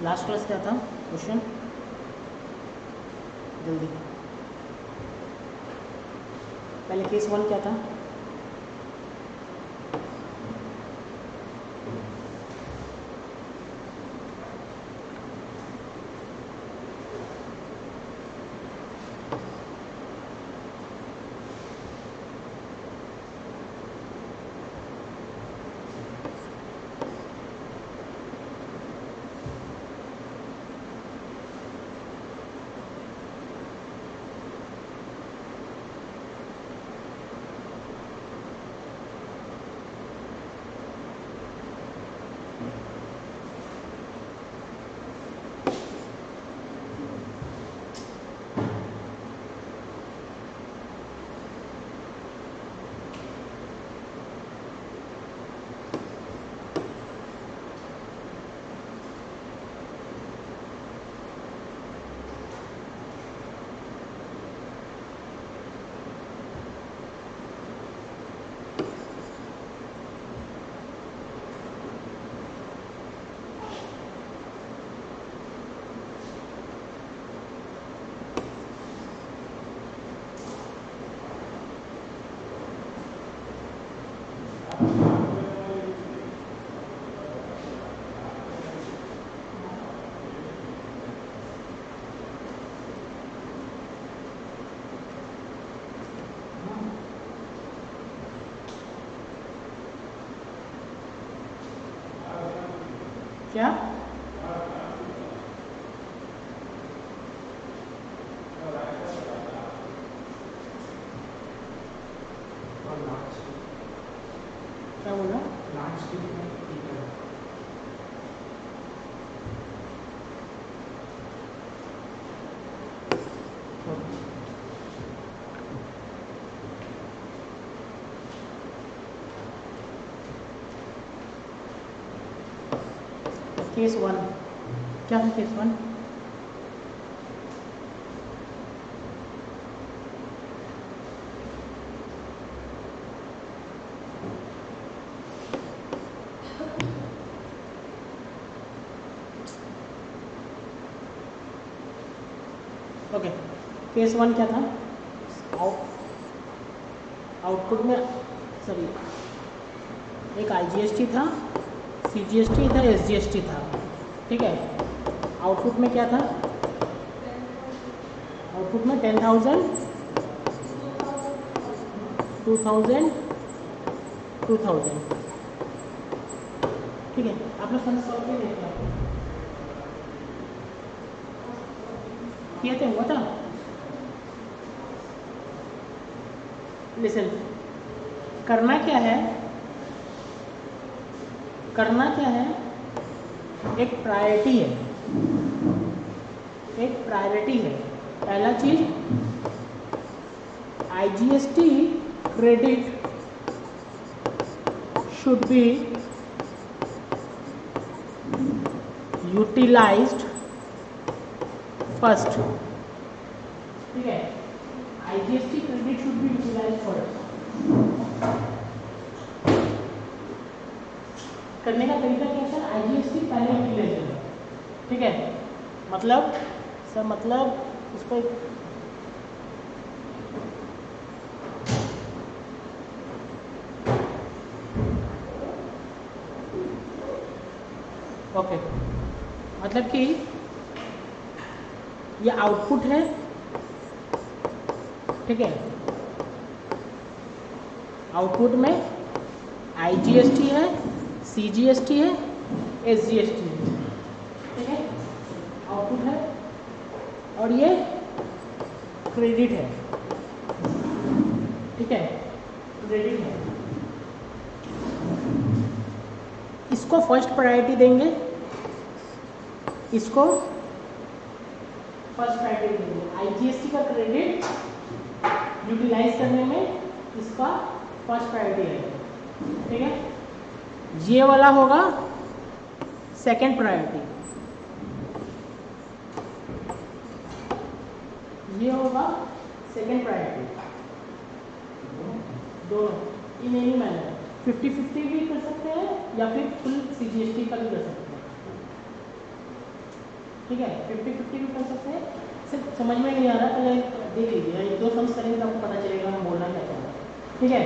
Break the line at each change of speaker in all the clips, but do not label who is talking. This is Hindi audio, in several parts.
लास्ट क्लास क्या था क्वेश्चन? जल्दी, पहले केस 1 क्या था? क्या? क्या बोला? केस 1 क्या है? Case 1 okay. केस 1 क्या था? आउटपुट में सॉरी एक IGST था, CGST था, SGST था, ठीक है। आउटपुट में क्या था? आउटपुट में 10,000, 2,000, 2,000, ठीक है। आप लोग समझ सॉल्व किए थे? हुआ था? लिसन, करना क्या है? करना क्या है? एक प्रायोरिटी है, एक प्रायोरिटी है। पहला चीज IGST credit should be utilized first, ठीक है। IGST credit should be utilized first. करने का तरीका क्या है सर? IGST पहले यूटिलाइज करें, ठीक है। मतलब सर, मतलब उस पर ओके, मतलब कि ये आउटपुट है, ठीक है। आउटपुट में IGST है, CGST है, SGST है, ठीक है। आउटपुट है और ये क्रेडिट है, ठीक है, क्रेडिट है। इसको फर्स्ट प्रायोरिटी देंगे, इसको फर्स्ट प्रायोरिटी देंगे। IGST का क्रेडिट यूटिलाइज करने में इसका फर्स्ट प्रायोरिटी है, ठीक है। ये वाला होगा सेकंड प्रायोरिटी, ये होगा सेकंड प्रायोरिटी। दोनों इन एनी मैनर 50-50 भी कर सकते हैं या फिर फुल CGST का भी कर सकते हैं, ठीक है, 50-50 भी कर सकते हैं। सिर्फ समझ में नहीं आ रहा तो देख लीजिए, एक दो सम्स करेंगे तो आपको पता चलेगा मैं बोलना क्या चाह रहा हूँ। ठीक है,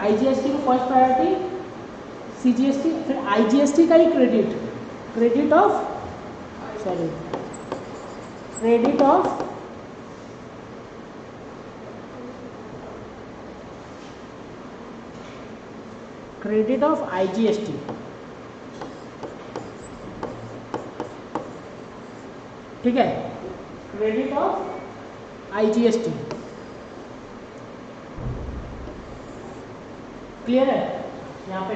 आईजीएसटी को फर्स्ट प्रायोरिटी, सीजीएसटी, फिर आईजीएसटी का ही क्रेडिट ऑफ आईजीएसटी, ठीक है, क्रेडिट ऑफ आईजीएसटी। क्लियर है? यहाँ पे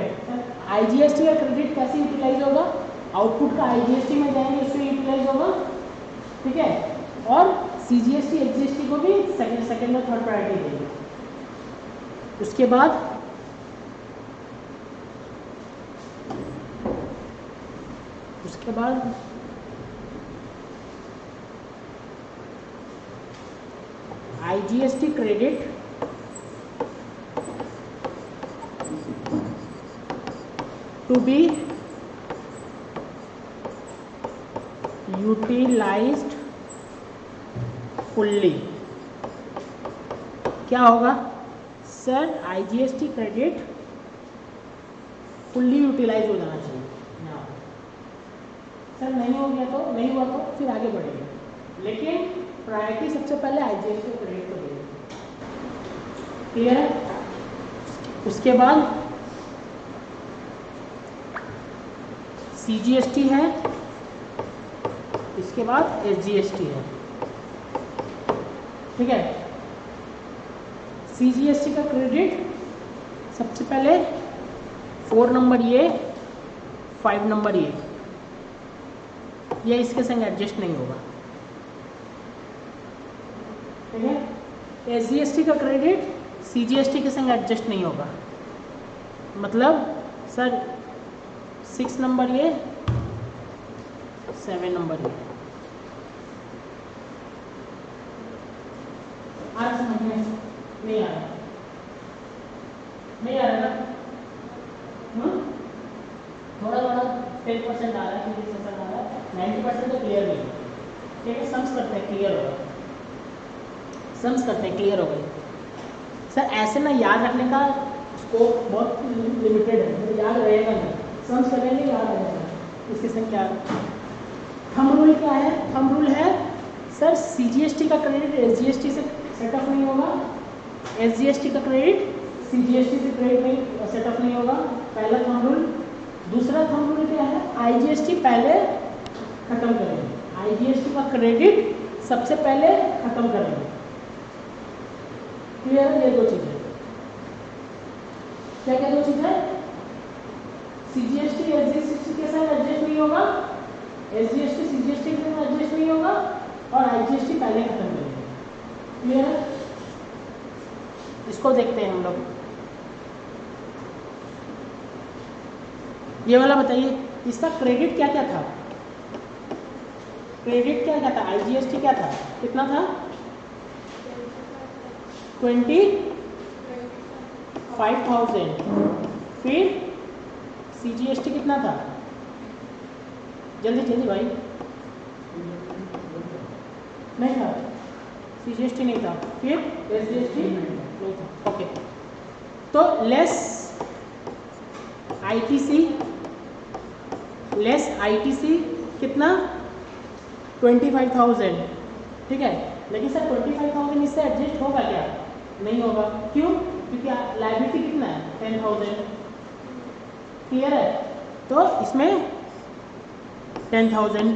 आईजीएसटी का क्रेडिट कैसे यूटिलाइज होगा, आउटपुट का आईजीएसटी में जाएंगे उससे यूटिलाइज होगा, ठीक है, और सीजीएसटी एचजीएसटी को भी सेकंड और थर्ड प्रायोरिटी देंगे। उसके बाद IGST credit to be utilized fully. क्या होगा sir? IGST credit fully utilize हो जाना चाहिए। सर नहीं हो गया तो नहीं हुआ तो फिर आगे बढ़ेंगे, लेकिन प्रायोरिटी सबसे पहले आईजीएसटी क्रेडिट को देंगे। क्लियर है? उसके बाद सीजीएसटी है, इसके बाद एसजीएसटी है, ठीक है। सीजीएसटी का क्रेडिट सबसे पहले 4 नंबर ये, 5 नंबर ये इसके संग एडजस्ट नहीं होगा, ठीक है। एसजीएसटी का क्रेडिट सीजीएसटी के संग एडजस्ट नहीं होगा, मतलब सर 6 नंबर ये, 7 नंबर ये। आज समझ में नहीं आ रहा, नहीं आ रहा ना? थोड़ा 10% आ रहा है, 20% आ रहा है, 90% तो क्लियर नहीं है, ठीक है। सम्स करते हैं, क्लियर होगा, सम्स करते हैं, क्लियर हो गए। सर ऐसे ना याद रखने का स्कोप बहुत लिमिटेड है, तो याद रहेगा नहीं, सम्स करेंगे याद रहेगा। इसके संग क्या थंब रूल क्या है? थंब रूल है सर सीजीएसटी का क्रेडिट एसजीएसटी से सेटअप नहीं होगा, एसजीएसटी का क्रेडिट सीजीएसटी से क्रेडिट नहीं सेटअप नहीं होगा, पहला थंब रूल। दूसरा थंब रूल क्या है? आईजीएसटी पहले खत्म करेंगे, आईजीएसटी का क्रेडिट सबसे पहले खत्म करेंगे। क्लियर है? ये दो चीजें क्या क्या दो चीजें? सीजीएसटी एसजीएसटी के साथ एडजस्ट नहीं होगा, एसजीएसटी सीजीएसटी के साथ एडजस्ट नहीं होगा, और आईजीएसटी पहले खत्म करेंगे। क्लियर है? इसको देखते हैं हम लोग। ये वाला बताइए, इसका क्रेडिट क्या क्या था? क्रेडिट क्या क्या था? आईजीएसटी क्या था? कितना था? 25,000। फिर सीजीएसटी कितना था? जल्दी जल्दी भाई, नहीं था, सीजीएसटी नहीं था, फिर एसजीएसटी नहीं था, ओके। तो लेस आईटीसी कितना? 25,000, ठीक है। लेकिन सर 25,000 इससे एडजस्ट होगा क्या? नहीं होगा, क्यों? क्योंकि लायबिलिटी कितना है? 10,000। क्लियर है? तो इसमें 10,000,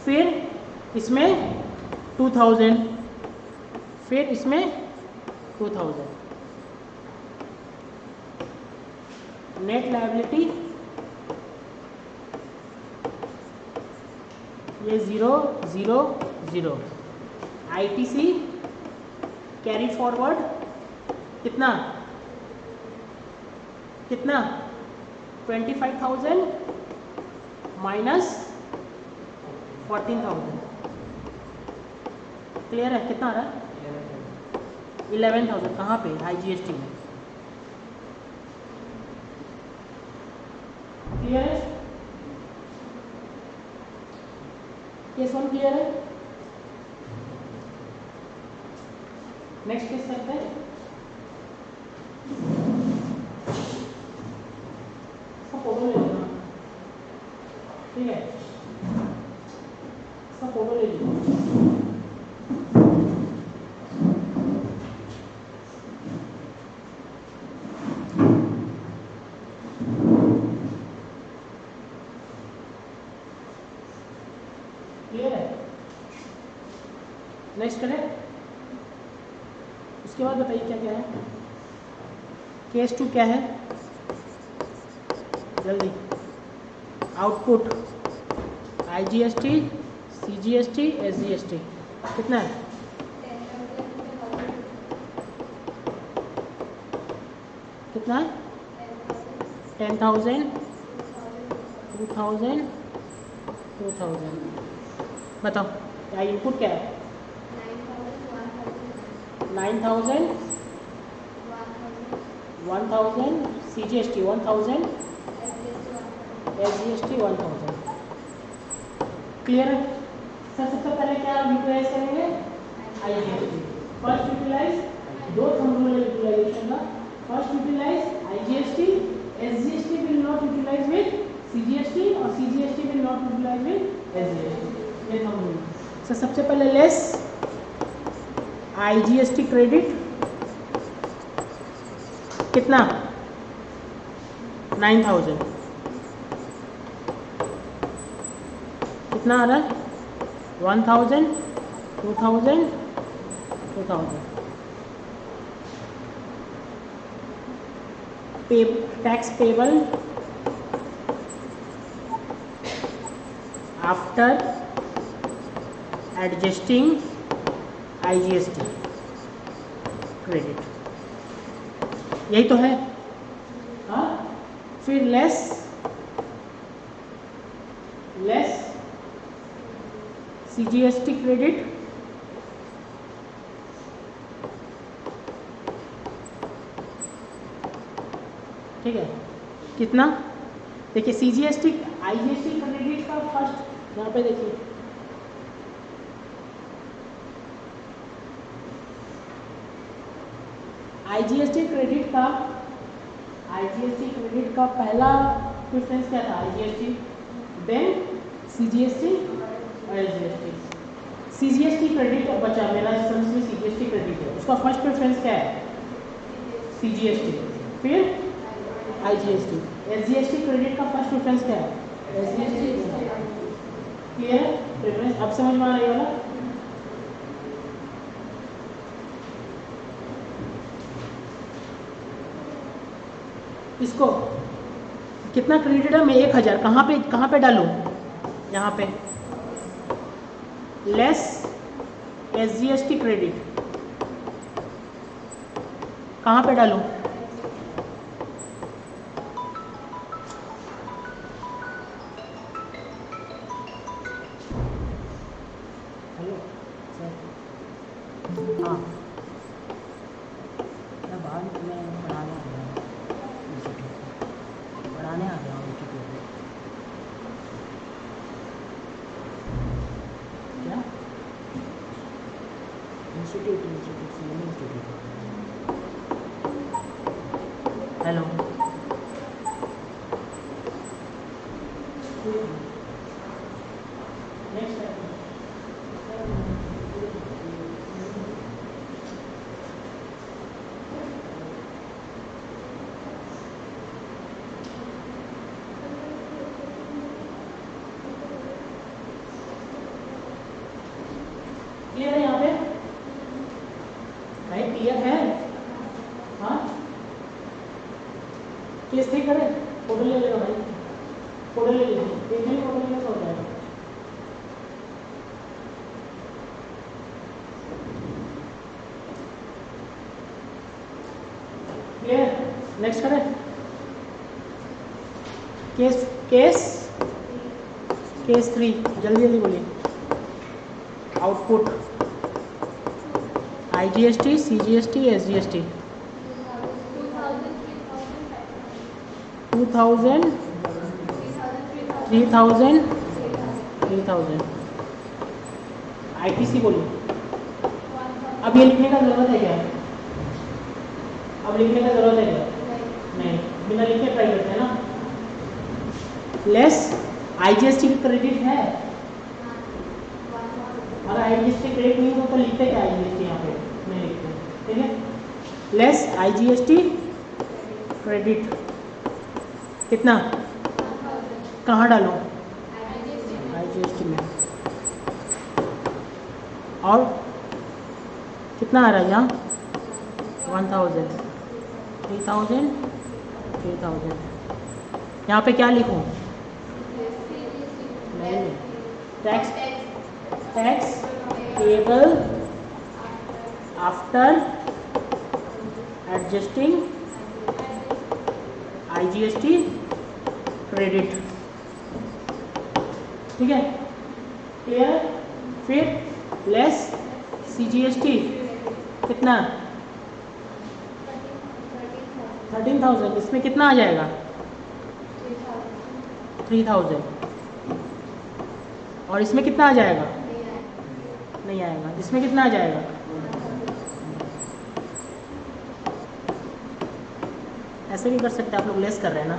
फिर इसमें 2,000, फिर इसमें 2,000। नेट लायबिलिटी ये 0 0 0। आईटीसी कैरी फॉरवर्ड कितना? 25,000 माइनस 14,000। क्लियर है? कितना आ रहा है? 11,000। कहाँ पे? आईजीएसटी में। क्लियर है? केस 1 क्लियर है? नेक्स्ट केस करते हैं। इसका फोटो ले लेना, ठीक है? इसका फोटो ले लीजिए। क्लियर है? नेक्स्ट करें। उसके बाद बताइए क्या क्या है। केस 2 क्या है? जल्दी। आउटपुट IGST, CGST, SGST कितना है? कितना है? 10,000, 2,000, 2,000। बताओ क्या इनपुट क्या है? 9,000, 1,000, CGST 1,000, SGST 1,000। क्लियर है? सबसे पहले क्या यूटिलाइज करेंगे? IGST। फर्स्ट यूटिलाइज दो थंब रूल यूटिलाइजेशन का। First utilize IGST, SGST will not utilize with CGST और CGST will not utilize with SGST। ये थंब रूल। तो सबसे पहले लेस IGST क्रेडिट कितना? 9,000। कितना आ रहा है? 1,000, 2,000, 2,000। Tax payable after adjusting IGST credit, यही तो है। हाँ, फिर लेस CGST क्रेडिट ठीक है। कितना? देखिए CGST IGST क्रेडिट का फर्स्ट यहाँ पे देखिए IGST क्रेडिट का पहला प्रेफरेंस क्या था? IGST, देन CGST और SGST। CGST क्रेडिट बचा मेरा सेंस में, CGST क्रेडिट है, उसका फर्स्ट प्रेफरेंस क्या है? CGST, फिर IGST। SGST क्रेडिट का फर्स्ट प्रेफरेंस क्या है? SGST। क्लियर है? प्रेफरेंस अब समझ में आ रही है ना? इसको कितना क्रेडिट है? मैं 1,000 कहाँ पे डालूं? यहाँ पे लेस SGST क्रेडिट कहाँ पे डालूं? हेलो सर, हाँ मैं बाहर में पढ़ाने आ गया हूँ इंस्टीट्यूट में। क्या? Institute hello. क्लियर है यहाँ पे? भाई क्लियर है? हाँ, केस 3 करें? फोटो ले लेगा भाई, फोटो ले लीजिए, एक नहीं फोटो लेने से हो जाएगा। क्लियर? नेक्स्ट करें। केस 3 जल्दी बोलिए। Output IGST, CGST, SGST 2,000, 3,000, 3,000 ITC बोलिए। अब ये लिखने का जरूरत है क्या? अब लिखने का जरूरत है क्या? नहीं, बिना लिखे ट्राई करते हैं ना। लेस IGST का क्रेडिट है, अगर IGST क्रेडिट नहीं हो तो लिखते क्या IGST यहाँ पे? नहीं लिखते, ठीक है। लेस IGST क्रेडिट कितना, कहाँ डालो? IGST में। और कितना आ रहा है यहाँ? 1000, 3000, 3000। यहाँ पे क्या लिखूँ? नहीं, tax payable after adjusting IGST credit, ठीक है, क्लियर। फिर लेस CGST कितना? 13,000। इसमें कितना आ जाएगा? 3000। और इसमें कितना आ जाएगा? नहीं आएगा। इसमें कितना आ जाएगा? ऐसे भी कर सकते हैं आप लोग, लेस कर रहे हैं ना,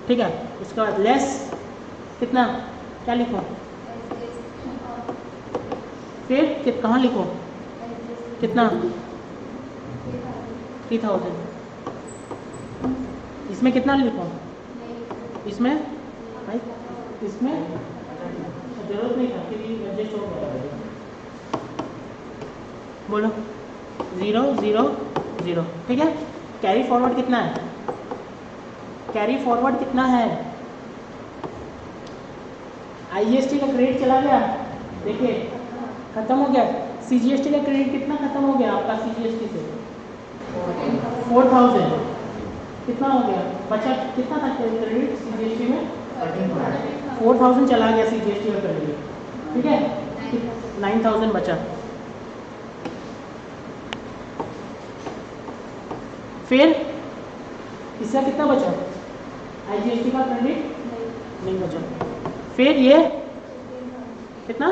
ठीक है। उसके बाद लेस कितना, क्या लिखो? फिर कहाँ लिखो? कितना? 3000। इसमें कितना लिखो? इसमें भाई, इसमें जरूरत नहीं था, एडजस्ट हो गया। बोलो 0 0 0, ठीक है। कैरी फॉरवर्ड कितना है? कैरी फॉरवर्ड कितना है? IGST का क्रेडिट चला गया, देखिए खत्म हो गया। CGST का क्रेडिट कितना खत्म हो गया आपका? CGST से 4000 कितना हो गया? बचा कितना था क्रेडिट CGST में? 4000 चला गया CGST का क्रेडिट, ठीक है। 9000 बचा। फिर इसका कितना बचा? IGST का क्रेडिट नहीं बचा। फिर ये कितना?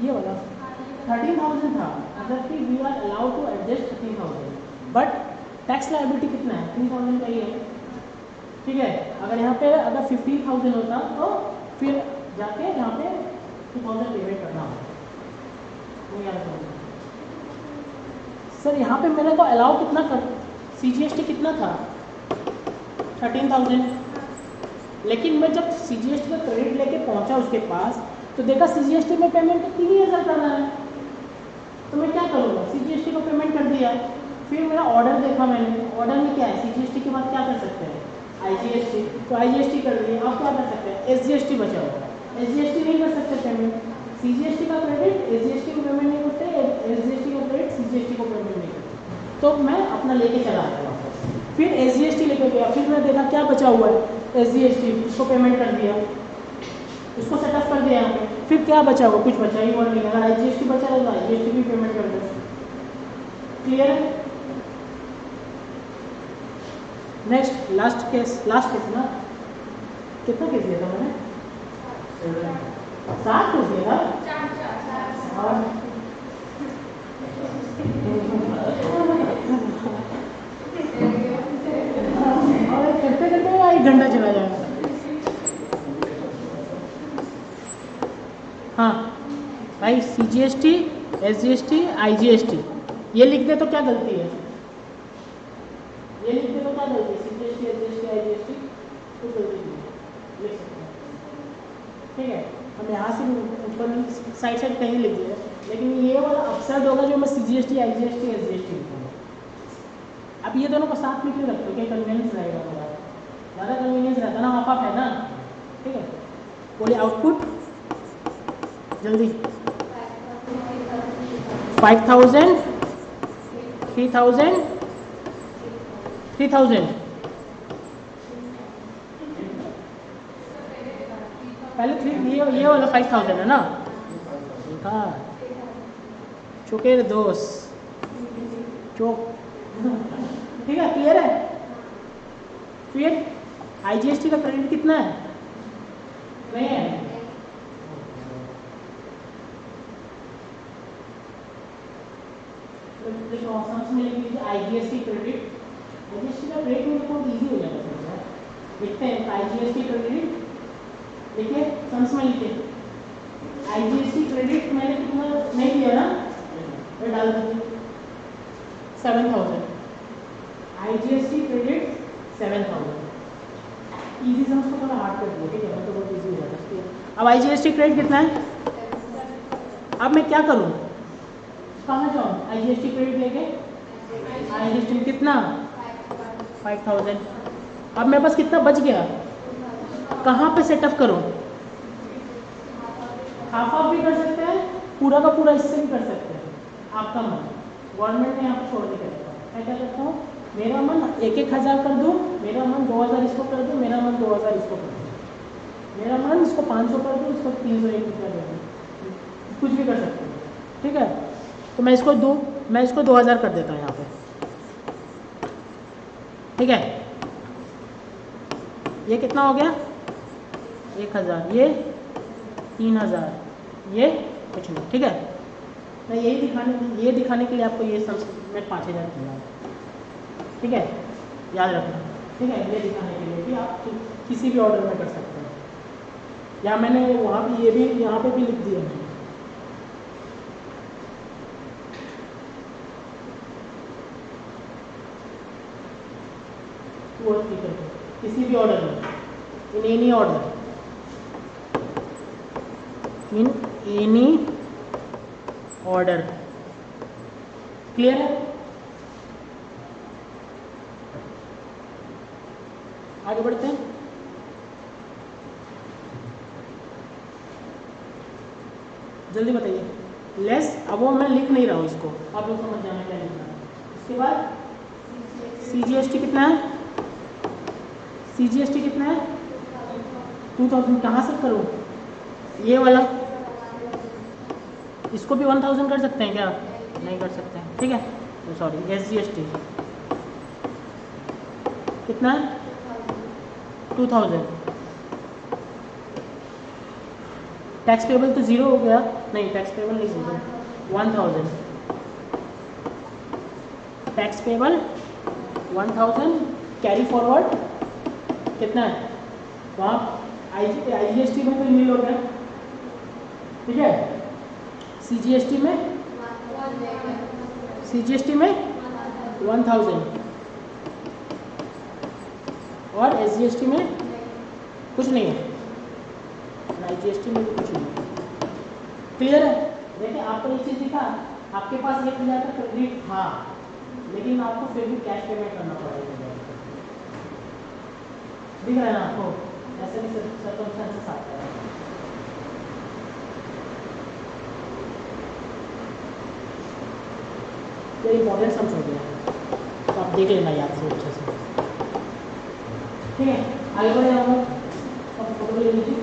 ये वाला 13,000 था, मतलब कि we are allowed to adjust 13,000, but tax liability कितना है? 3,000 का ही है, ठीक है। अगर यहाँ पे अगर 15,000 होता तो फिर जाके यहाँ पे 2,000 पेमेंट करना होगा। सर यहाँ पे मेरे को अलाउ कितना कर, CGST कितना था? 13,000। लेकिन मैं जब CGST का क्रेडिट लेके पहुँचा उसके पास तो देखा CGST में पेमेंट 3,000 करना है, तो मैं क्या करूँगा? CGST को पेमेंट कर दिया। फिर मेरा ऑर्डर देखा मैंने, ऑर्डर में क्या है? CGST के बाद क्या कर सकते हैं? IGST, तो IGST कर दिए। अब क्या कर सकते हैं? SGST बचा हुआ है, SGST नहीं कर सकते पेमेंट। CGST का क्रेडिट SGST को पेमेंट नहीं करते, SGST का क्रेडिट CGST को पेमेंट नहीं करते, तो मैं अपना लेके चला आया वापस। फिर SGST लेके गया, फिर मैं देखा क्या बचा हुआ है? SGST, उसको पेमेंट कर दिया, उसको सेटअप कर दिया यहाँ पे। फिर क्या बचा हुआ? कुछ बचा ही नहीं। अगर IGST बचा रहेगा IGST भी पेमेंट कर दो। क्लियर है? नेक्स्ट लास्ट केस ना, कितना केस दिया था मैंने? 7 केस दिया था। और करते करते 1 घंटा चला जाएगा। हाँ भाई, CGST, SGST, IGST ये लिख दे तो क्या गलती है? ये लिख दे तो क्या गलती है? CGST, SGST, IGST कोई गलती नहीं, लिख सकते हैं, ठीक है। हम यहाँ से ऊपर साइड कहीं लिख दिए, लेकिन ये वाला अपसेट होगा जो मैं CGST, IGST, SGST लिखूँगा। अब ये दोनों को साथ में क्यों रखते हो? क्या कन्वीनियंस रहेगा थोड़ा, ज़्यादा कन्वीनियंस रहता ना, हाफ है ना, ठीक है। बोलिए आउटपुट जल्दी। 5,000, 3,000, 3,000। पहले 3, ये वाला 5,000 है ना? हाँ चुके दोष चौक। ठीक है, क्लियर है। फिर आईजीएसटी का क्रेडिट कितना है? नहीं है। देखो ऑप्शंस में लिख लीजिए आईजीएसटी क्रेडिट। आईजीएसटी का क्रेडिट में बहुत इजी हो जाएगा सर। देखते हैं आईजीएसटी क्रेडिट, देखिए सम्स में लिखिए आईजीएसटी क्रेडिट मैंने कितना नहीं दिया ना, ये डाल दीजिए 7000। IGST credit 7000। इजी सम्स को थोड़ा हार्ड कर दिया, ठीक है, तो बहुत इजी हो जाता है। अब आईजीएसटी क्रेडिट कितना है? अब मैं क्या करूँ, कहाँ जाऊँ? आईजीएसटी क्रेडिट लेके आईजीएसटी कितना 5000। अब मेरे पास कितना बच गया? कहाँ पे सेटअप करूँ? हाफ ऑफ भी कर सकते हैं, पूरा का पूरा इससे भी कर सकते हैं, आपका मन। गवर्नमेंट ने यहाँ पे छोड़ दिया है। मैं क्या करता हूँ, मेरा मन 1,000 कर दूँ, मेरा मन 2000 इसको कर दूँ, मेरा मन 2000 इसको कर दूँ, मेरा मन इसको 500 कर दूँ, इसको 301 रुपया दे दूँ, कुछ भी कर सकते हैं। ठीक है, तो मैं इसको 2000 कर देता हूँ यहाँ पे। ठीक है, ये कितना हो गया? 1000, ये 3000, ये कुछ नहीं। ठीक है, मैं ये दिखाने के लिए आपको ये सब मैं 5000 दूंगा। ठीक है, याद रखना। ठीक है, ये दिखाने के लिए कि आप किसी भी ऑर्डर में कर सकते हैं। या मैंने वहाँ पे ये भी यहाँ पे भी लिख दिया है। किसी भी ऑर्डर में, in any order, in any order. Clear है? आगे बढ़ते हैं। जल्दी बताइए। लेस, अब वो मैं लिख नहीं रहा हूँ इसको, आप लोग समझ जाना क्या लिखना है। इसके बाद सीजीएसटी कितना है? सीजीएसटी कितना है? 2000। कहाँ से करूँ? ये वाला, इसको भी 1000 कर सकते हैं क्या? नहीं कर सकते हैं। ठीक है, तो सॉरी, एसजीएसटी कितना है? 2000। टैक्स पेबल तो 0 हो गया, नहीं टैक्स पेबल नहीं, 1000। टैक्स पेबल 1000, कैरी फॉरवर्ड कितना है? वहाँ आईजीएसटी में तो नील हो गया। ठीक है, सीजीएसटी में 1000 और एसजीएसटी में कुछ नहीं है, आईजीएसटी में भी कुछ नहीं है। क्लियर है? देखिए आपको एक चीज़ दिखा, आपके पास 1000 का क्रेडिट था, लेकिन आपको फिर भी कैश पेमेंट करना पड़ेगा। दिख रहा है ना आपको? ऐसे भी सर्कमस्टेंसेस आते हैं। ये इंपॉर्टेंट सम्स हो गया, तो आप देख लेना याद से अच्छे से। ठीक है, आगे बढ़े हम लोग। अब फोटो ले लीजिए।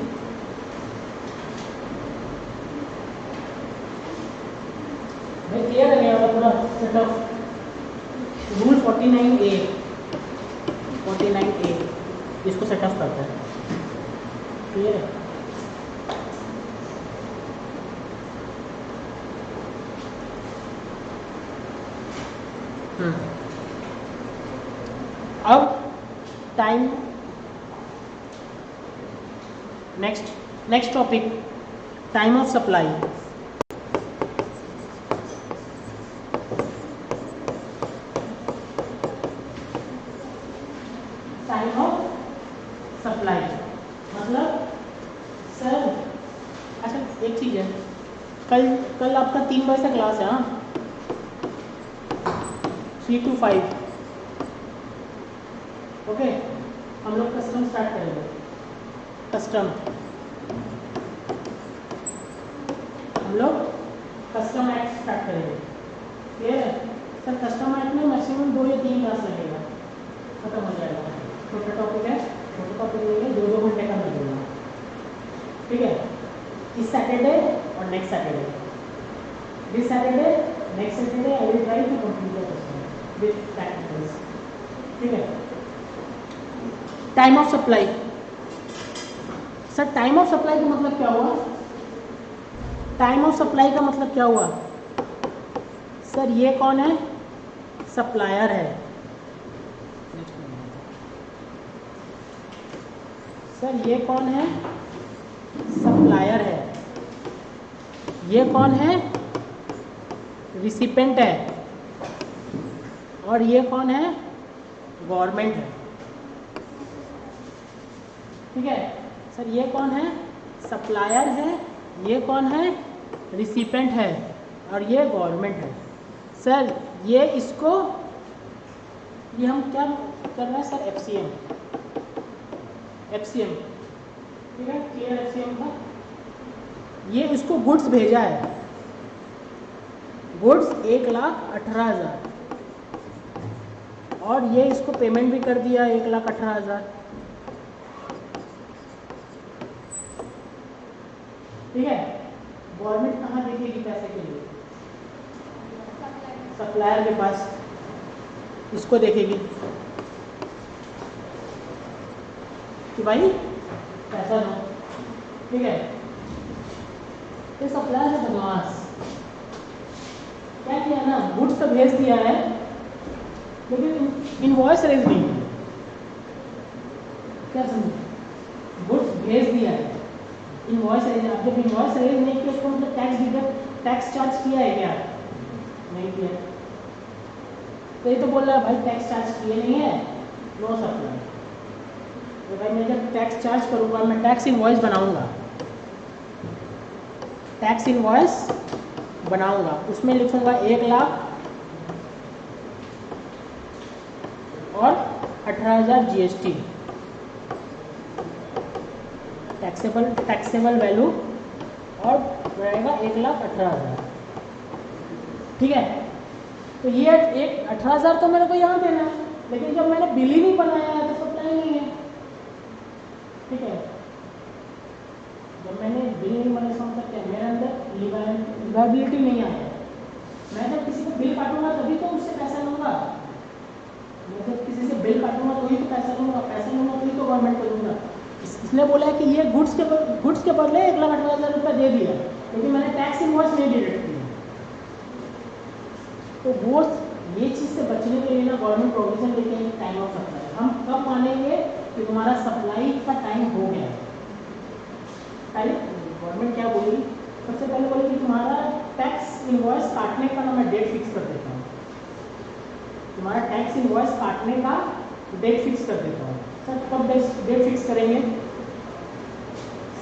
भाई क्लियर है मेरा पूरा सेटअप? रूल 49A इसको सेटअप करता है। क्लियर है? अब time, next topic, time of supply. Time of supply मतलब सर, अच्छा एक चीज़ है, कल आपका 3 बजे से क्लास है। हाँ, 3 to 5। ओके, हम लोग कस्टम स्टार्ट करेंगे। कस्टम एक्ट स्टार्ट करेंगे। क्लियर है सर? कस्टम एक्ट में मैक्सिमम 2 या 3 क्लास लगेगा, खत्म हो जाएगा। छोटा टॉपिक है, छोटा टॉपिक लेंगे, 2 घंटे का लगेगा। ठीक है, इस सैटरडे और next Saturday, this Saturday next Saturday I will try to complete the question with practicals. ठीक है। Time of supply. Sir time of supply का मतलब क्या हुआ? टाइम ऑफ सप्लाई का मतलब क्या हुआ? सर ये कौन है? सप्लायर है। सर ये कौन है? सप्लायर है। ये कौन है? रिसिपेंट है। और ये कौन है? गवर्नमेंट है। ठीक है सर, ये कौन है? सप्लायर है। ये कौन है? रिसिपेंट है। और ये गवर्नमेंट है। सर ये इसको, ये हम क्या कर रहे हैं सर? एफसीएम। एफसीएम, ठीक है, क्लियर एफसीएम का। ये इसको गुड्स भेजा है, गुड्स 1,18,000, और ये इसको पेमेंट भी कर दिया 1,18,000। ठीक है। गवर्नमेंट कहाँ देखेगी पैसे के लिए? सप्लायर के पास। इसको देखेगी कि भाई पैसा दो। ठीक है। तो सप्लायर है बदमाश। क्या किया ना, गुड्स तो भेज दिया है लेकिन इनवॉइस रेज नहीं किया। क्या समझे? गुड्स भेज दिया है, इनवॉइस रेज। अब जब इनवॉइस रेज नहीं किया उसको मतलब टैक्स डिडक्ट, टैक्स चार्ज किया है क्या? नहीं किया। तो ये तो बोल रहा है भाई टैक्स चार्ज किए नहीं है, नो सप्लाई। तो भाई मैं जब टैक्स चार्ज करूँगा, मैं टैक्स इनवॉइस बनाऊंगा, टैक्स इनवॉइस बनाऊंगा, उसमें लिखूंगा 1,00,000 और 18,000 जीएसटी, टैक्सेबल वैल्यू, और रहेगा 1,18,000। ठीक है। तो ये 18,000 तो मेरे को यहाँ देना है, लेकिन जब मैंने बिल ही नहीं बनाया है तो सप्लाई नहीं है। ठीक है। जब मैंने बिल नहीं बनाया इसका मतलब क्या? मेरे अंदर लिवाबिलिटी नहीं आया। मैं जब किसी को बिल काटूंगा तभी तो उससे पैसा लूँगा। मैं जब किसी से बिल काटूंगा तो ही तो पैसा लूँगा, पैसा लूँगा तो ही तो गवर्नमेंट को दूँगा। इसने बोला है कि ये गुड्स के बदले 1,18,000 रुपये दे दिया, लेकिन मैंने टैक्स इनवॉइस नहीं डिडक्ट किया। तो वो ये चीज़ से बचने के लिए ना गवर्नमेंट प्रोविजन लेके है टाइम ऑफ सप्लाई। हम कब मानेंगे कि तुम्हारा सप्लाई का टाइम हो गया? पहले गवर्नमेंट क्या बोली? सबसे पहले बोली कि तुम्हारा टैक्स इनवॉइस काटने का ना मैं डेट फिक्स कर देता हूँ, तुम्हारा टैक्स इनवॉइस काटने का डेट फिक्स कर देता हूँ। सर कब डेट फिक्स करेंगे?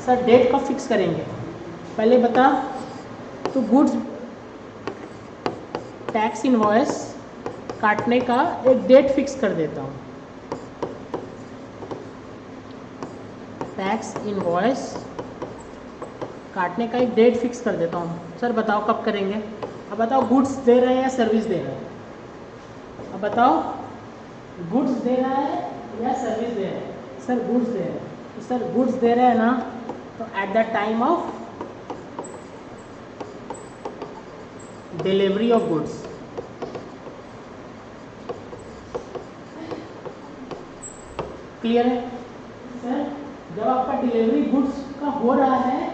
सर डेट कब फिक्स करेंगे पहले बता। तो गुड्स टैक्स इनवॉइस काटने का एक डेट फिक्स कर देता हूँ, टैक्स इनवॉइस काटने का एक डेट फिक्स कर देता हूँ। सर बताओ कब करेंगे? अब बताओ गुड्स दे रहे हैं या सर्विस दे रहे हैं? अब बताओ गुड्स दे रहा है या सर्विस दे रहा है? सर गुड्स दे रहे हैं। तो सर गुड्स दे रहे हैं ना, तो eight the time of delivery of goods, clear है सर? जब आपका डिलीवरी गुड्स का हो रहा है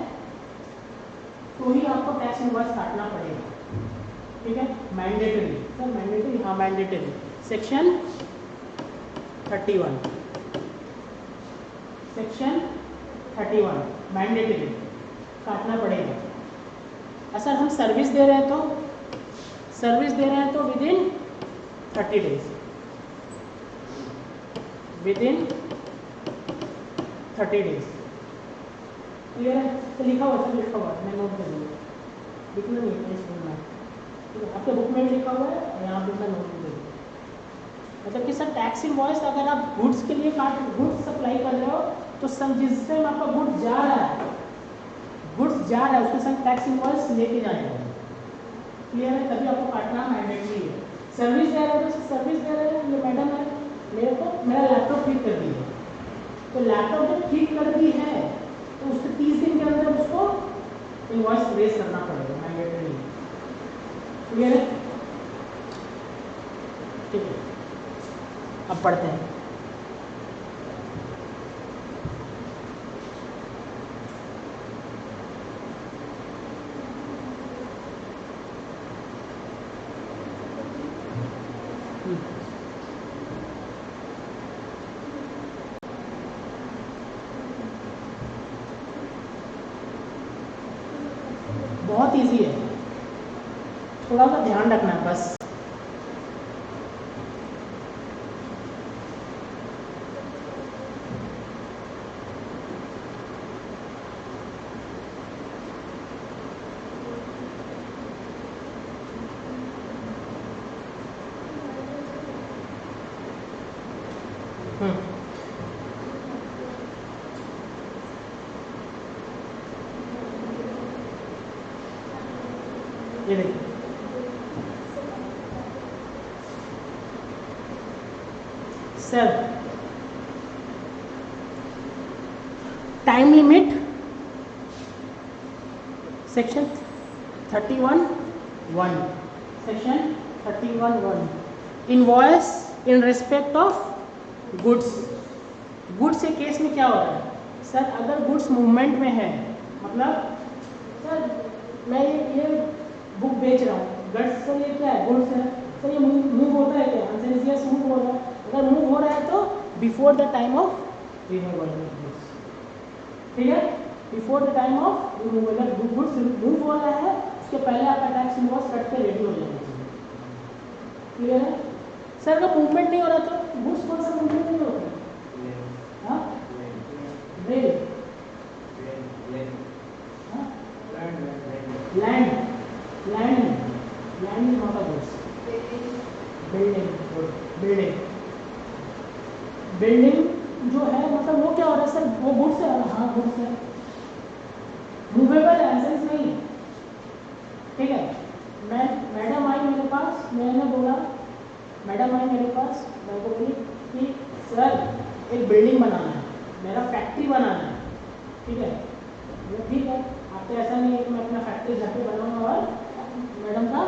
तो ही आपको टैक्स इनवॉइस काटना पड़ेगा। ठीक है। मैंडेटरी सर, मैंडेटरी, हाँ मैंडेटरी, सेक्शन 31, सेक्शन 31 मैंडेटरी काटना पड़ेगा। सर हम सर्विस दे रहे हैं तो, सर्विस दे रहे हैं तो with in 30 days, with in 30 days. Clear है? तो लिखा हुआ सर, लिखा हुआ, मैं नोट कर लूँगा, लिखना नहीं है इसमें में। ठीक है, आपके बुक में भी लिखा हुआ है और यहाँ पे मैं नोट कर लूँगा। मतलब कि सर टैक्स इनवॉइस अगर आप गुड्स के लिए गुड्स सप्लाई कर रहे हो तो सर जिस टाइम आपका गुड्स जा रहा है, गुड्स जा रहा है उसके संग टैक्स इनवॉइस लेके जाएगा। क्लियर है? तभी आपको काटना मैंडेटरी है। सर्विस दे रहे हो तो सर्विस दे रहे हो, ये मैडम है मेरे को मेरा लैपटॉप ठीक कर दी है, तो लैपटॉप जब ठीक कर दी है तो उसके 30 दिन के अंदर उसको इनवॉइस रेज करना पड़ेगा, मैंडेटरी। क्लियर है? ठीक है, अब पढ़ते हैं। बहुत इजी है, थोड़ा सा ध्यान रखना है बस। ये देखिए, sir time limit section 31(1), section 31(1) invoice in respect of goods. Goods के केस में क्या हो रहा है सर, अगर गुड्स मूवमेंट में है, मतलब सर मैं ये बुक बेच रहा हूँ, गड्स सर ये क्या है, गुड्स है सर, ये मूव होता है क्या, आंसर यस, मूव हो रहा है। अगर मूव हो रहा है तो before the time of removal goods, ठीक है, before the time of removal. अगर गुड्स मूव हो रहा है उसके पहले आपका टैक्स इनवॉइस कट के रेडी हो जाना चाहिए, क्लियर है सर। अगर मूवमेंट नहीं हो रहा तो गुड्स कौन सा मूवमेंट नहीं होता, हाँ rail, land, land, land not a goods, building, building, building जो है मतलब वो क्या हो रहा है सर, वो गुड्स है, हाँ गुड्स है, मूवेबल है, एसेंस नहीं, ठीक है। मैडम आई मेरे पास, मैंने बोला, मैडम आई मेरे पास, मैं को बोली कि सर एक बिल्डिंग बनाना है, मेरा फैक्ट्री बनाना है, ठीक है, वो ठीक है। आपको ऐसा नहीं है कि मैं अपना फैक्ट्री घर पे बनाऊंगा और मैडम का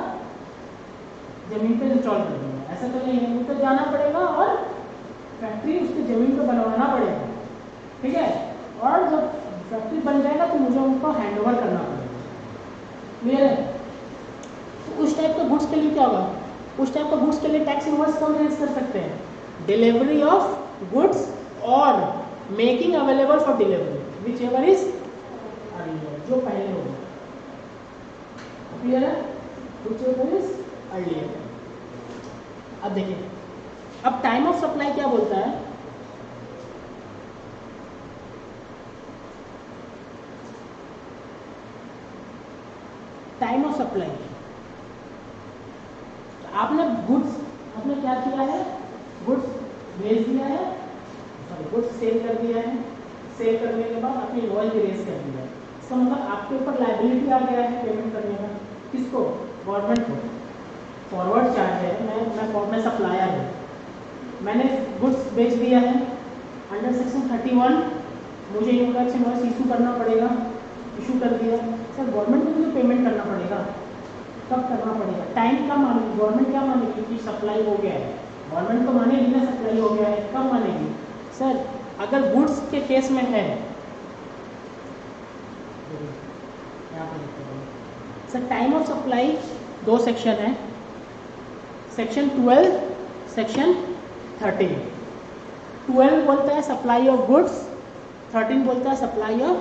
जमीन पे इंस्टॉल कर दूंगा, ऐसा तो नहीं है, मुझे जाना पड़ेगा और फैक्ट्री उसकी ज़मीन पर बनवाना पड़ेगा, ठीक है। और जब फैक्ट्री बन जाएगा तो मुझे उनको हैंडओवर करना पड़ेगा, क्लियर है। तो उस टाइप के गुड्स के लिए क्या होगा, उस टाइप का गुड्स के लिए टैक्स इनवॉइस कौन रेज कर सकते हैं, डिलीवरी ऑफ गुड्स और making available for delivery which ever is earlier, जो पहले होगा, क्लियर है, विच एवर इज अर्लियर। अब देखिए, अब टाइम ऑफ सप्लाई क्या बोलता है, टाइम ऑफ सप्लाई, आपने गुड्स, आपने क्या किया है, गुड्स भेज दिया है, सॉरी गुड्स सेल कर दिया है, सेल करने के बाद आपने इनवॉइस भी रेज कर दिया है, इसका मतलब आपके ऊपर लायबिलिटी आ गया है पेमेंट करने का, किसको, गवर्नमेंट को। फॉरवर्ड चार्ज है, मैं सप्लायर हूँ, मैंने गुड्स बेच दिया है, अंडर सेक्शन 31 मुझे इनवॉइस इशू करना पड़ेगा, इशू कर दिया सर, गवर्नमेंट को मुझे पेमेंट करना पड़ेगा, कब करना पड़ेगा, टाइम कब मानेगी गवर्नमेंट, क्या मानेगी कि सप्लाई हो गया है, गवर्नमेंट तो मानेगी ना सप्लाई हो गया है, कब मानेगी सर, अगर गुड्स के केस में है, यहाँ पर लिखते हैं सर, टाइम ऑफ सप्लाई दो सेक्शन है, सेक्शन 12, सेक्शन 13। 12 बोलता है सप्लाई ऑफ गुड्स, 13 बोलता है सप्लाई ऑफ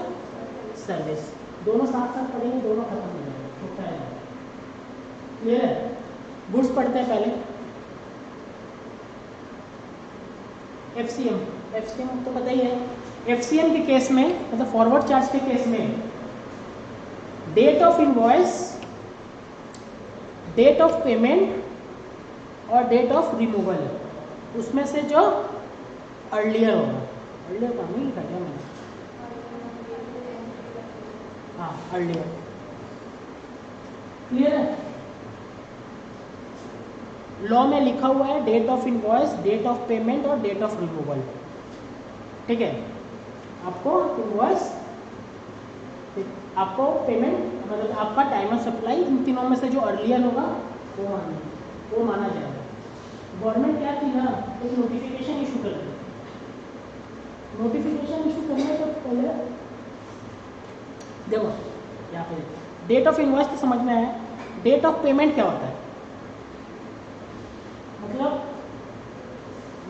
सर्विस, दोनों साथ साथ पढ़ेंगे, दोनों खत्म हो जाएंगे, क्लियर है। गुड्स पढ़ते हैं पहले, एफसीएम तो पता ही है, एफसीएम के केस में मतलब फॉरवर्ड चार्ज के केस में date of invoice, date of payment और डेट ऑफ रिमूवल, उसमें से जो अर्लियर होगा, अर्लियर का नहीं लिखा क्या मैंने, हाँ अर्लियर, क्लियर है। लॉ में लिखा हुआ है date of invoice, date of payment और डेट ऑफ रिमूवल, ठीक है। आपको इनवॉइस, आपको पेमेंट, मतलब आपका टाइम ऑफ सप्लाई, इन तीनों में से जो अर्लियर होगा वो माना जाएगा। गवर्नमेंट क्या थी ना, एक नोटिफिकेशन इशू कर दी। नोटिफिकेशन इशू करने से पहले देखो यहाँ पे डेट ऑफ इनवॉइस तो समझ में आया। डेट ऑफ पेमेंट क्या होता है? मतलब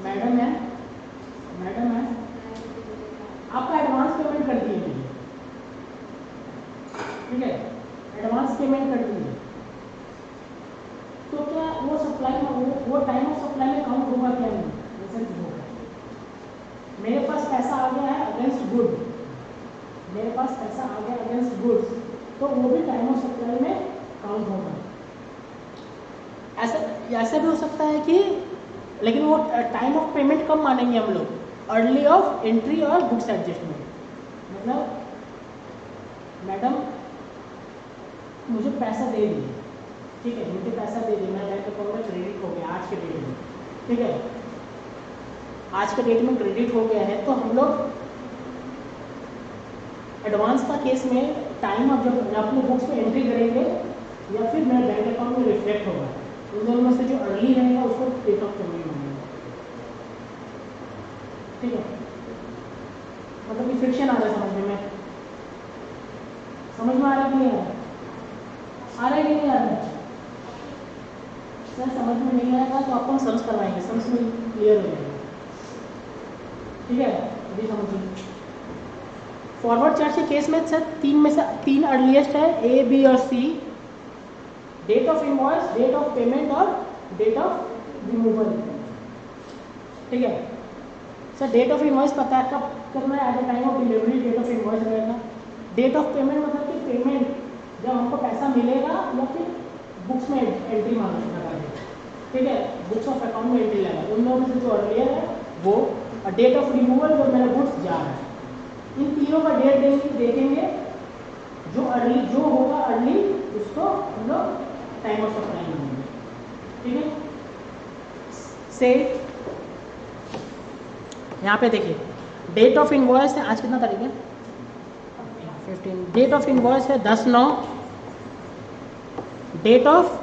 मैडम है आपका एडवांस पेमेंट कर दिए मुझे, ठीक है, एडवांस पेमेंट कर दिए, तो क्या वो सप्लाई में वो टाइम ऑफ सप्लाई में काउंट होगा क्या? नहीं, आंसर की होगा। मेरे पास पैसा आ गया है अगेंस्ट गुड, मेरे पास पैसा आ गया अगेंस्ट गुड्स, तो वो भी टाइम ऑफ सप्लाई में काउंट होगा। ऐसा भी हो सकता है कि, लेकिन वो टाइम ऑफ पेमेंट कब मानेंगे हम लोग? अर्ली ऑफ एंट्री और गुड्स एडजस्टमेंट। मतलब मैडम मुझे पैसा दे दिए, ठीक है, मुझे पैसा दे दिया, मैं बैंक अकाउंट में क्रेडिट हो गया आज के डेट में, ठीक है, आज के डेट में क्रेडिट हो गया है, तो हम लोग एडवांस का केस में टाइम ऑफ जब अपने बुक्स में एंट्री करेंगे या फिर मेरे बैंक अकाउंट में रिफ्लेक्ट होगा, उन दोनों में से जो अर्ली रहेगा उसको डेट ऑफ पेमेंट मानेंगे, ठीक है। मतलब कि फ्रिक्शन आ रहा है समझने में, समझ में आ रहा है कि नहीं आ रहा है? आ रहा है कि नहीं आ रहा है? सर समझ में नहीं आएगा तो आपको हम सम्स करवाएंगे, सम्स में क्लियर हो जाएगा, ठीक है। अभी समझिए फॉरवर्ड चार्ज के केस में सर तीन अर्लीस्ट है, ए बी और C, date of invoice, date of payment और डेट ऑफ रिमूवल, ठीक है। सर डेट ऑफ इनवॉइस पता है कब करना है? At the time of delivery date of invoice रहेगा। डेट ऑफ पेमेंट मतलब कि पेमेंट जब हमको पैसा मिलेगा या फिर बुक्स में एंट्री लगा देगा, ठीक है, बुक्स ऑफ अकाउंट में एंट्री लगा, उन दोनों में से जो अर्लियर है वो, और डेट ऑफ रिमूवल जब मेरा गुड्स जा रहा है। इन तीनों का डेट देखेंगे, जो अर्ली जो होगा अर्ली उसको हम लोग टाइम ऑफ सप्लाई मानेंगे, ठीक है। से यहाँ पे देखिए डेट ऑफ इनवॉइस है, आज कितना तारीख है? 15। डेट ऑफ इनवॉइस है 10/9, डेट ऑफ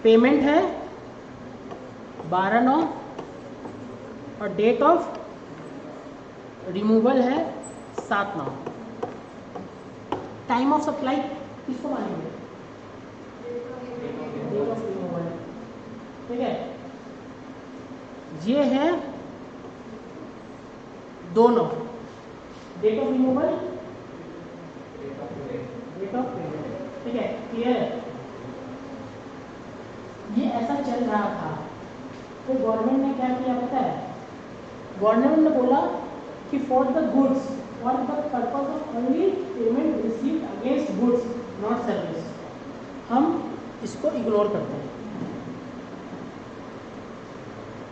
पेमेंट है 12/9 और डेट ऑफ रिमूवल है 7/9। टाइम ऑफ सप्लाई किसको मानेंगे? डेट ऑफ रिमूवल, ठीक है। ये है दोनों, date of removal, date of payment, ठीक है, क्लियर है। ये ऐसा चल रहा था, तो गवर्नमेंट ने क्या किया पता है? गवर्नमेंट ने बोला कि for the goods, for the purpose of only payment received against goods not service, हम इसको इग्नोर करते हैं,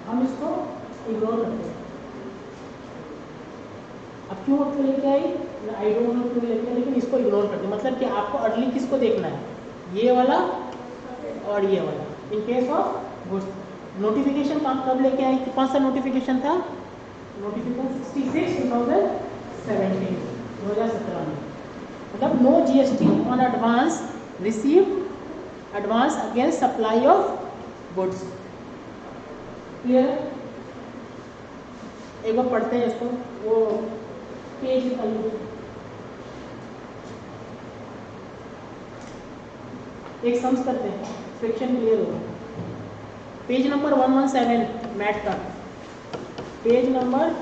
हम इसको इग्नोर करते हैं। अब क्यों क्यों लेके आई, आई डोंट नो क्यों लेके आई, लेकिन इसको इग्नोर करते हैं। मतलब कि आपको अर्ली किसको देखना है? ये वाला और ये वाला, इन केस ऑफ गुड्स। नोटिफिकेशन कब लेके आई? कौन सा नोटिफिकेशन था? नोटिफिकेशन 66/2017 में, मतलब no GST on advance receive advance against supply of goods, clear है। एक बार पढ़ते हैं इसको, वो पेज निकालिए, एक सम्स करते हैं, फ्रिक्शन क्लियर होगा। पेज नंबर 117 मैथ का, page number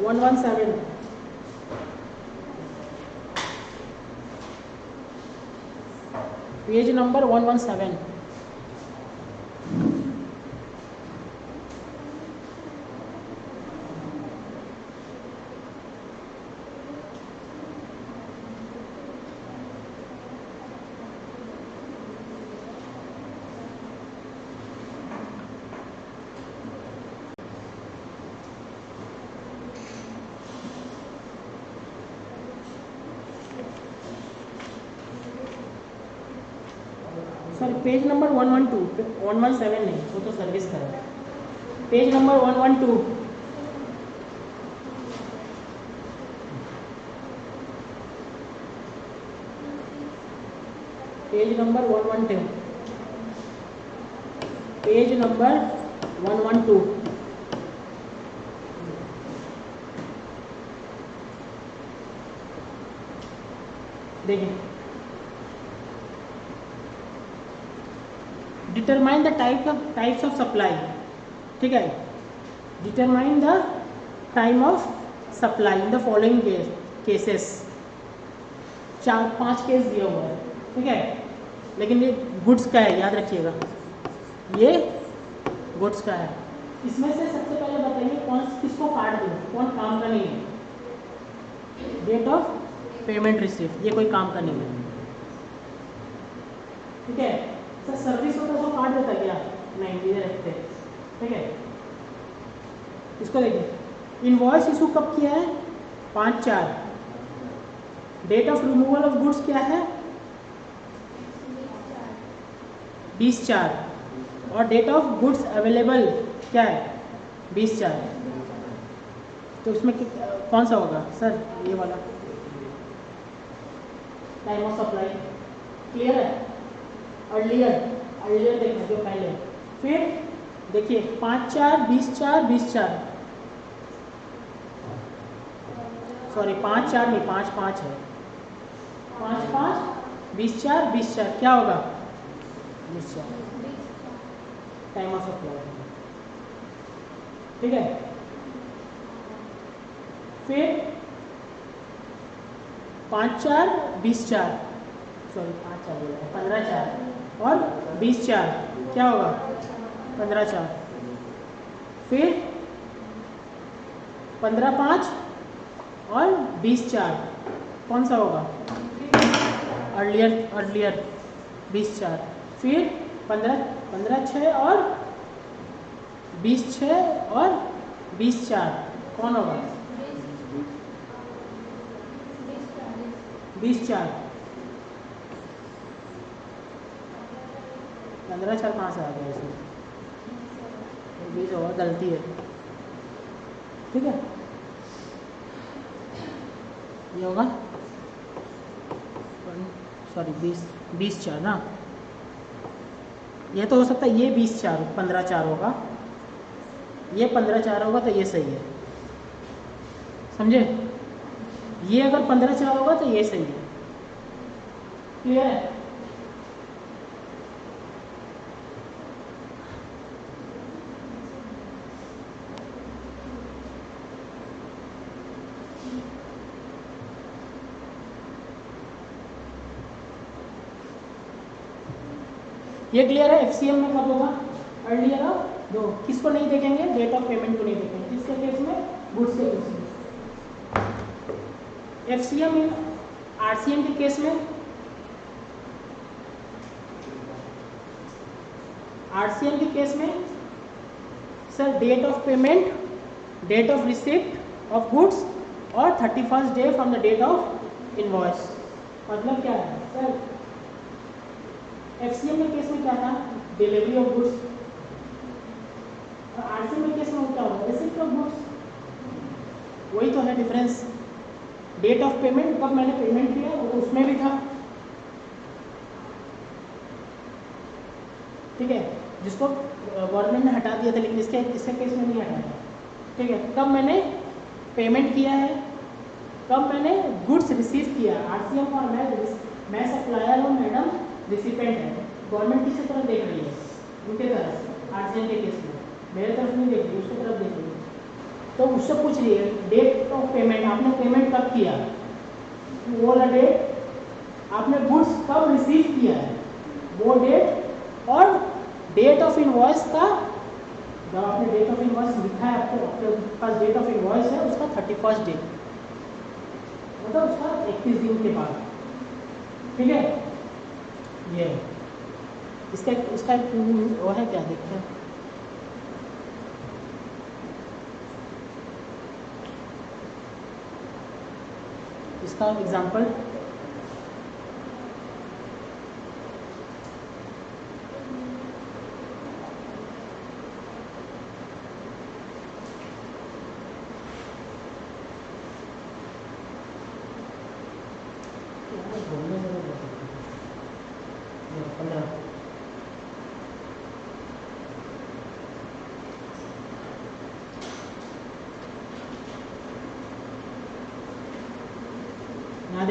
117, page number 117। Sorry page number 112, 117 नहीं, वो तो सर्विस का है। Page number 112, page number 112, page number 112 देखिए, determine the types of supply, ठीक है, determine the time of supply in the following cases, 4-5 case दिया हुआ है, ठीक है, लेकिन ये गुड्स का है, याद रखिएगा ये गुड्स का है। इसमें से सबसे पहले बताइए कौन किसको काट दूँ, कौन काम का नहीं है। डेट ऑफ पेमेंट रिसीव्ड, ये कोई काम का नहीं है, ठीक है। सर सर्विस होता तो काट देता क्या, नहीं इधर रखते, ठीक है। इसको देखिए, इनवॉइस इशू कब किया है, 5/4। Date of removal of goods क्या है, 20/4। और डेट ऑफ गुड्स अवेलेबल क्या है, 20/4। तो इसमें कौन सा होगा सर, ये वाला टाइम ऑफ सप्लाई, क्लियर है। अर्लियर देखना जो पहले, फिर देखिए 5/4, 20/4, 20/4, सॉरी 5/4 नहीं, 5/5 है, 5/5, 20/4, 20/4 क्या होगा, 20/4 टाइम ऑफ सप्लाई, ठीक है। फिर 5/4, 20/4, सॉरी 5/4 बोला है, 15/4 और 20/4 क्या होगा, 15/4। फिर 15/5 और 20/4 कौन सा होगा, अर्लियर 20/4। फिर 15/6 और 20/6 और 20/4 कौन होगा, 20/4। 15/4 कहाँ से आ गया इसमें, 20 होगा, गलती है, ठीक है। ये होगा सॉरी 20/4 ना, ये तो हो सकता है ये 20/4 15/4 होगा, ये 15/4 होगा तो ये सही है, समझे। ये अगर 15/4 होगा तो ये सही है, क्लियर है। ये क्लियर है। एफसीएम में कब होगा, अर्लियर ऑफ दो, किसको नहीं देखेंगे, डेट ऑफ पेमेंट को नहीं देखेंगे, किसके केस में, गुड्स के केस में। एफसीएम इन आरसीएम के केस में, आरसीएम के केस में sir date of payment, date of receipt of goods और 31st day from the date of invoice. मतलब क्या है सर, एफसीएम के केस में क्या था, डिलीवरी ऑफ गुड्स, और आरसीएम के केस में क्या होगा, रिसिप्ट ऑफ गुड्स। वही तो है डिफरेंस। डेट ऑफ पेमेंट कब मैंने पेमेंट किया वो तो उसमें भी था, ठीक है, जिसको गवर्नमेंट ने हटा दिया था, लेकिन इसके केस में नहीं हटाया, ठीक है। कब मैंने पेमेंट किया है, कब मैंने गुड्स रिसीव किया। आरसीएम का मैं सप्लायर हूँ, मैडम रिसिपेंट है, गवर्नमेंट किसी तरफ देख रही है, उनके तरफ। आरसीएम के केस में मेरे तरफ नहीं देख रही, उसकी तरफ देख रही है, तो उससे पूछ रही है डेट ऑफ पेमेंट, आपने पेमेंट कब किया, वो वाला डेट, आपने गुड्स कब रिसीव किया है वो डेट, और डेट ऑफ इनवॉइस का, जब आपने डेट ऑफ इनवॉइस लिखा है, आपके पास डेट ऑफ इनवॉइस है, उसका 31st डे, मतलब उसका 31 दिन के बाद, ठीक है। ये इसका वो है क्या, देखते हैं। इसका एग्जांपल,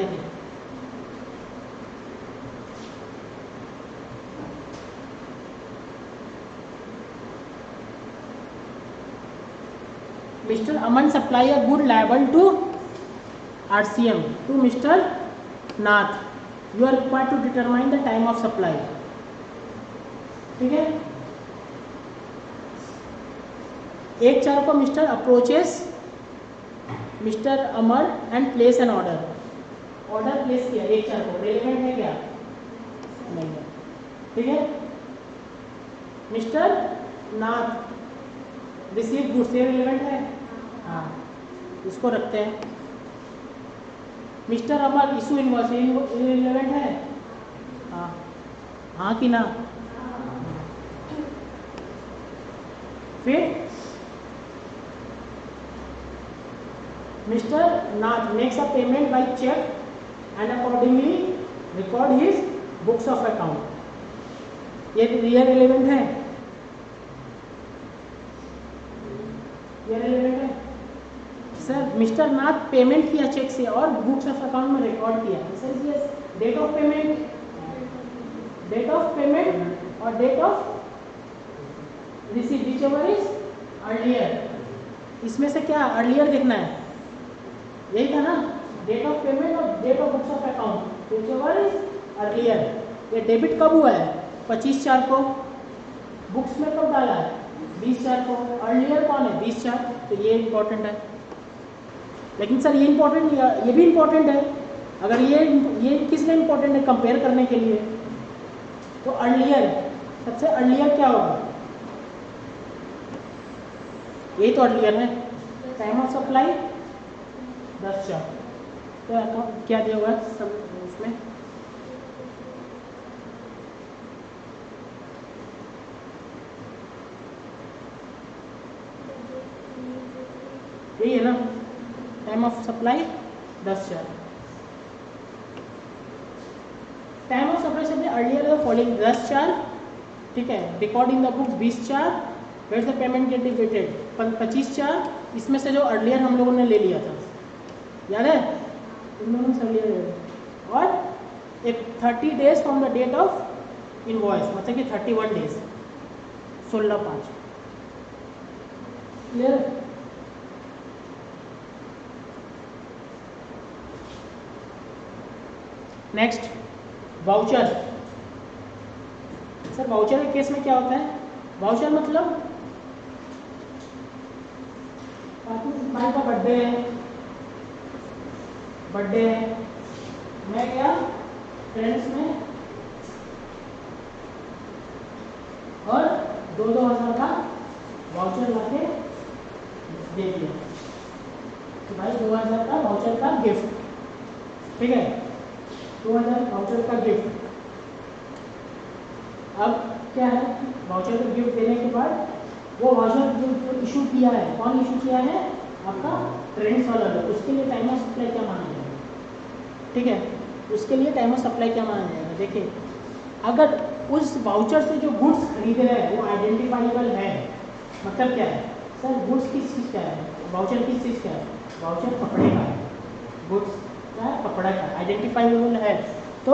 देखिए Mr. Aman supply a good liable to RCM to Mr. Nath. You are required to determine the time of supply. ठीक है, 1/4 को mister approaches mister Amar and place N order place किया 1/4 को, रेलिवेंट है क्या? नहीं है। ठीक है, मिस्टर नाथ रिसीव गुड्स, ये रेलिवेंट है, हाँ इसको रखते हैं। मिस्टर अमर इशू इनवॉइस, ये रेलिवेंट है, हाँ हाँ कि ना? फिर mister Nath makes a payment by cheque and accordingly record his books of account, ये रिलेवेंट है, ये रिलेवेंट है सर। मिस्टर नाथ पेमेंट किया चेक से और बुक्स ऑफ अकाउंट में रिकॉर्ड किया, sir yes. Date of payment और date of receive whichever is earlier, इसमें से क्या अर्लियर देखना है, यही था ना, डेट ऑफ पेमेंट और date of books of account whichever is earlier. ये डेबिट कब हुआ है? 25/4 को। बुक्स में कब डाला है? 20/4 को। अर्लियर कौन है? 20/4, तो ये इंपॉर्टेंट है। लेकिन सर ये इंपॉर्टेंट, ये भी इंपॉर्टेंट है। अगर ये किस लिए इंपॉर्टेंट है? कंपेयर करने के लिए। तो अर्लियर, सबसे अर्लियर क्या होगा? यही तो अर्लियर है। टाइम ऑफ सप्लाई 10/4, तो क्या दिया हुआ है सब उसमें? यही है ना, time of supply 10/4। Time of supply से अर्लियर फॉलोइंग 10/4, ठीक है। Record in the books 20/4, where the payment get debited 25/4। इसमें से जो अर्लियर हम लोगों ने ले लिया था, याद है? इन दोनों से अर्लियर, और एक 30 days from the date of invoice, मतलब कि 31 days, 16/5। Clear? Next voucher. Sir voucher के केस में क्या होता है? वाउचर मतलब भाई का बर्थडे है, मैं गया फ्रेंड्स में और 2,000 का वाउचर लाके दे दिया कि भाई 2,000 का वाउचर का गिफ्ट, ठीक है, 2,000 वाउचर का गिफ्ट। अब क्या है, वाउचर का गिफ्ट देने के बाद वो वाउचर जो इशू किया है, कौन इशू किया है? आपका ट्रेंड्स वाला लोग। उसके लिए टाइम ऑफ सप्लाई क्या माना जाएगा? ठीक है, उसके लिए टाइम ऑफ सप्लाई क्या माना जाएगा? देखिए, अगर उस वाउचर से जो गुड्स खरीद रहे हैं वो आइडेंटिफाइबल है, मतलब क्या है सर? गुड्स किस चीज़ का है? वाउचर किस चीज़ का है? वाउचर कपड़े का है। गुड्स क्या है? कपड़ा का। आइडेंटिफाइबल है तो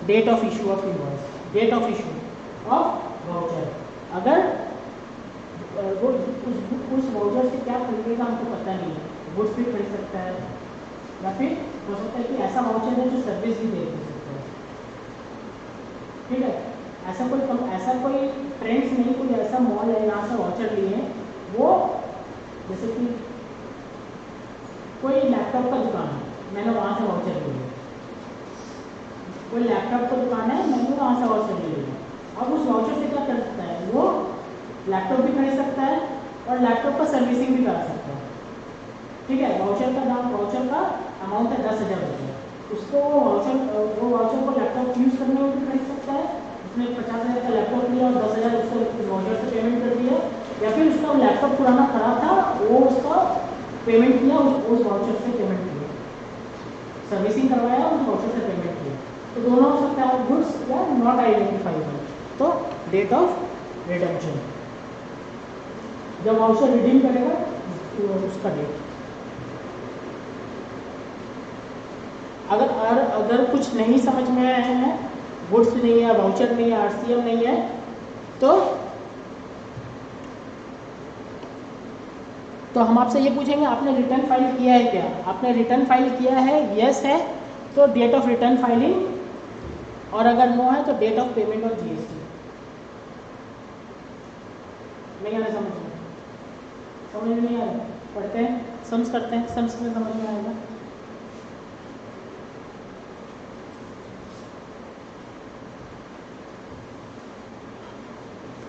date of issue of invoice, date of issue of voucher. अगर वो उस वाउचर से क्या खरीदेगा हमको पता नहीं है, गुड्स भी खरीद सकता है या फिर हो सकता है कि ऐसा वाउचर है जो सर्विस भी दे सकता है, ठीक है। ऐसा कोई ट्रेंड्स नहीं, कोई ऐसा मॉल है यहाँ से वाउचर लिए, वो जैसे कि कोई लैपटॉप का दुकान है, मैंने वहाँ से वाउचर ले लिया। कोई लैपटॉप का दुकान है, मैंने वहाँ से वाउचर ले लिया। अब उस वाउचर से क्या कर सकता है? वो लैपटॉप भी खरीद सकता है और लैपटॉप का सर्विसिंग भी करा सकता है, ठीक है। वाउचर का दाम, वाउचर का अमाउंट है 10,000 रुपये। उसको वो वाउचर को लैपटॉप यूज़ करने में भी खरीद सकता है। उसने 50,000 का लैपटॉप लिया और 10,000 उसको वाउचर से पेमेंट कर दिया, या फिर उसका लैपटॉप पुराना खराब था, वो उसका पेमेंट किया, उस वाउचर से पेमेंट किया, सर्विसिंग करवाया, उस वाउचर से पेमेंट किया। तो दोनों हो सकता है गुड्स या नॉट आइडेंटिफाइबल। तो डेट ऑफ रिडेम्पशन, जब वाउचर रिडीम करेगा उसका डेट। अगर कुछ नहीं समझ में आया है, गुड्स नहीं है, वाउचर नहीं है, आरसीएम नहीं है, तो हम आपसे ये पूछेंगे आपने रिटर्न फाइल किया है क्या? आपने रिटर्न फाइल किया है, यस है तो डेट ऑफ रिटर्न फाइलिंग, और अगर नो है तो डेट ऑफ पेमेंट और जीएसटी। नहीं आना समझ में नहीं आ रहा, पढ़ते हैं, सम्स करते हैं, सम्स में समझ में आएगा।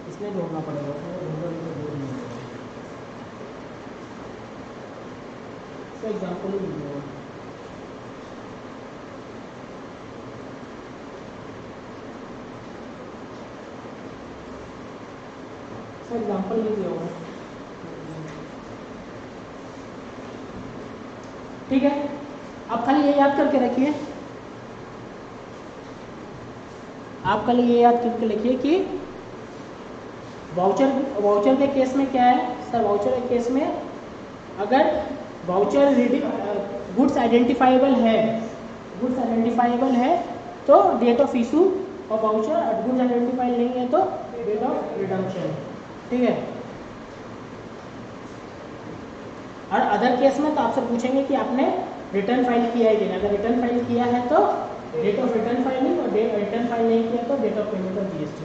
इसमें ढूंढना पड़ेगा, एग्जाम्पल ही लीजिएगा। एग्जाम्पल लीजिए होगा, ठीक है। आप खाली ये याद करके रखिए, आप खाली ये याद करके लिखिए कि वाउचर के केस में क्या है सर? वाउचर के केस में अगर वाउचर गुड्स आइडेंटिफाइबल है तो डेट ऑफ इशू और वाउचर, गुड्स आइडेंटिफाइड नहीं है तो डेट ऑफ रिडम्पशन, ठीक है। और अदर केस में तो आपसे पूछेंगे कि आपने रिटर्न फाइल किया है कि नहीं। अगर रिटर्न फाइल किया है तो डेट ऑफ रिटर्न फाइलिंग, और रिटर्न फाइल नहीं किया तो date of payment of GST.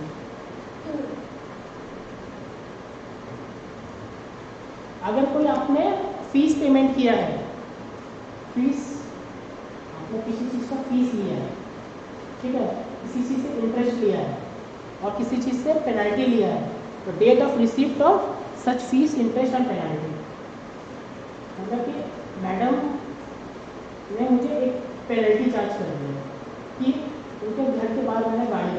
अगर कोई आपने फीस पेमेंट किया है, आपने किसी चीज़ का फीस लिया है, ठीक है, किसी चीज़ से इंटरेस्ट लिया है और किसी चीज़ से पेनल्टी लिया है, तो date of receipt of such fees, interest and penalty. मतलब कि मैडम ने मुझे एक पेनल्टी चार्ज कर दिया कि उनके घर के बाहर मैंने गाड़ी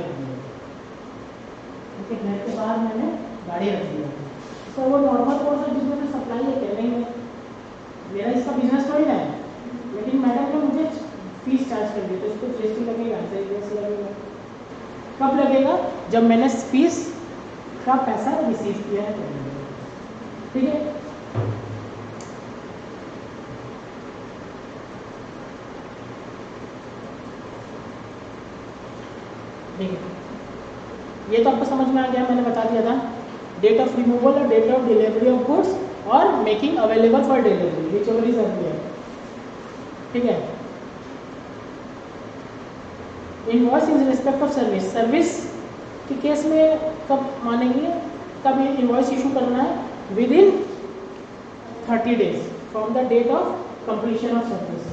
रख दी, तो वो नॉर्मल कोर्स है जिसमें तो सप्लाई है क्या? नहीं है, मेरा इसका बिजनेस थोड़ी ना है, लेकिन मैडम ने मुझे फीस चार्ज कर दी तो इसको जीएसटी लगेगा, जीएसटी लगेगा। कब लगेगा? जब मैंने फीस का पैसा रिसीव किया है, ठीक है। ये तो आपको समझ में आ गया, मैंने बता दिया था। डेट ऑफ रिमूवल और date of delivery of goods और making available for delivery, whichever is earlier, ठीक है। Invoice in respect of service, service के केस में कब मानेंगे, कब इनवॉइस इशू करना है? Within 30 days from the date of completion of service.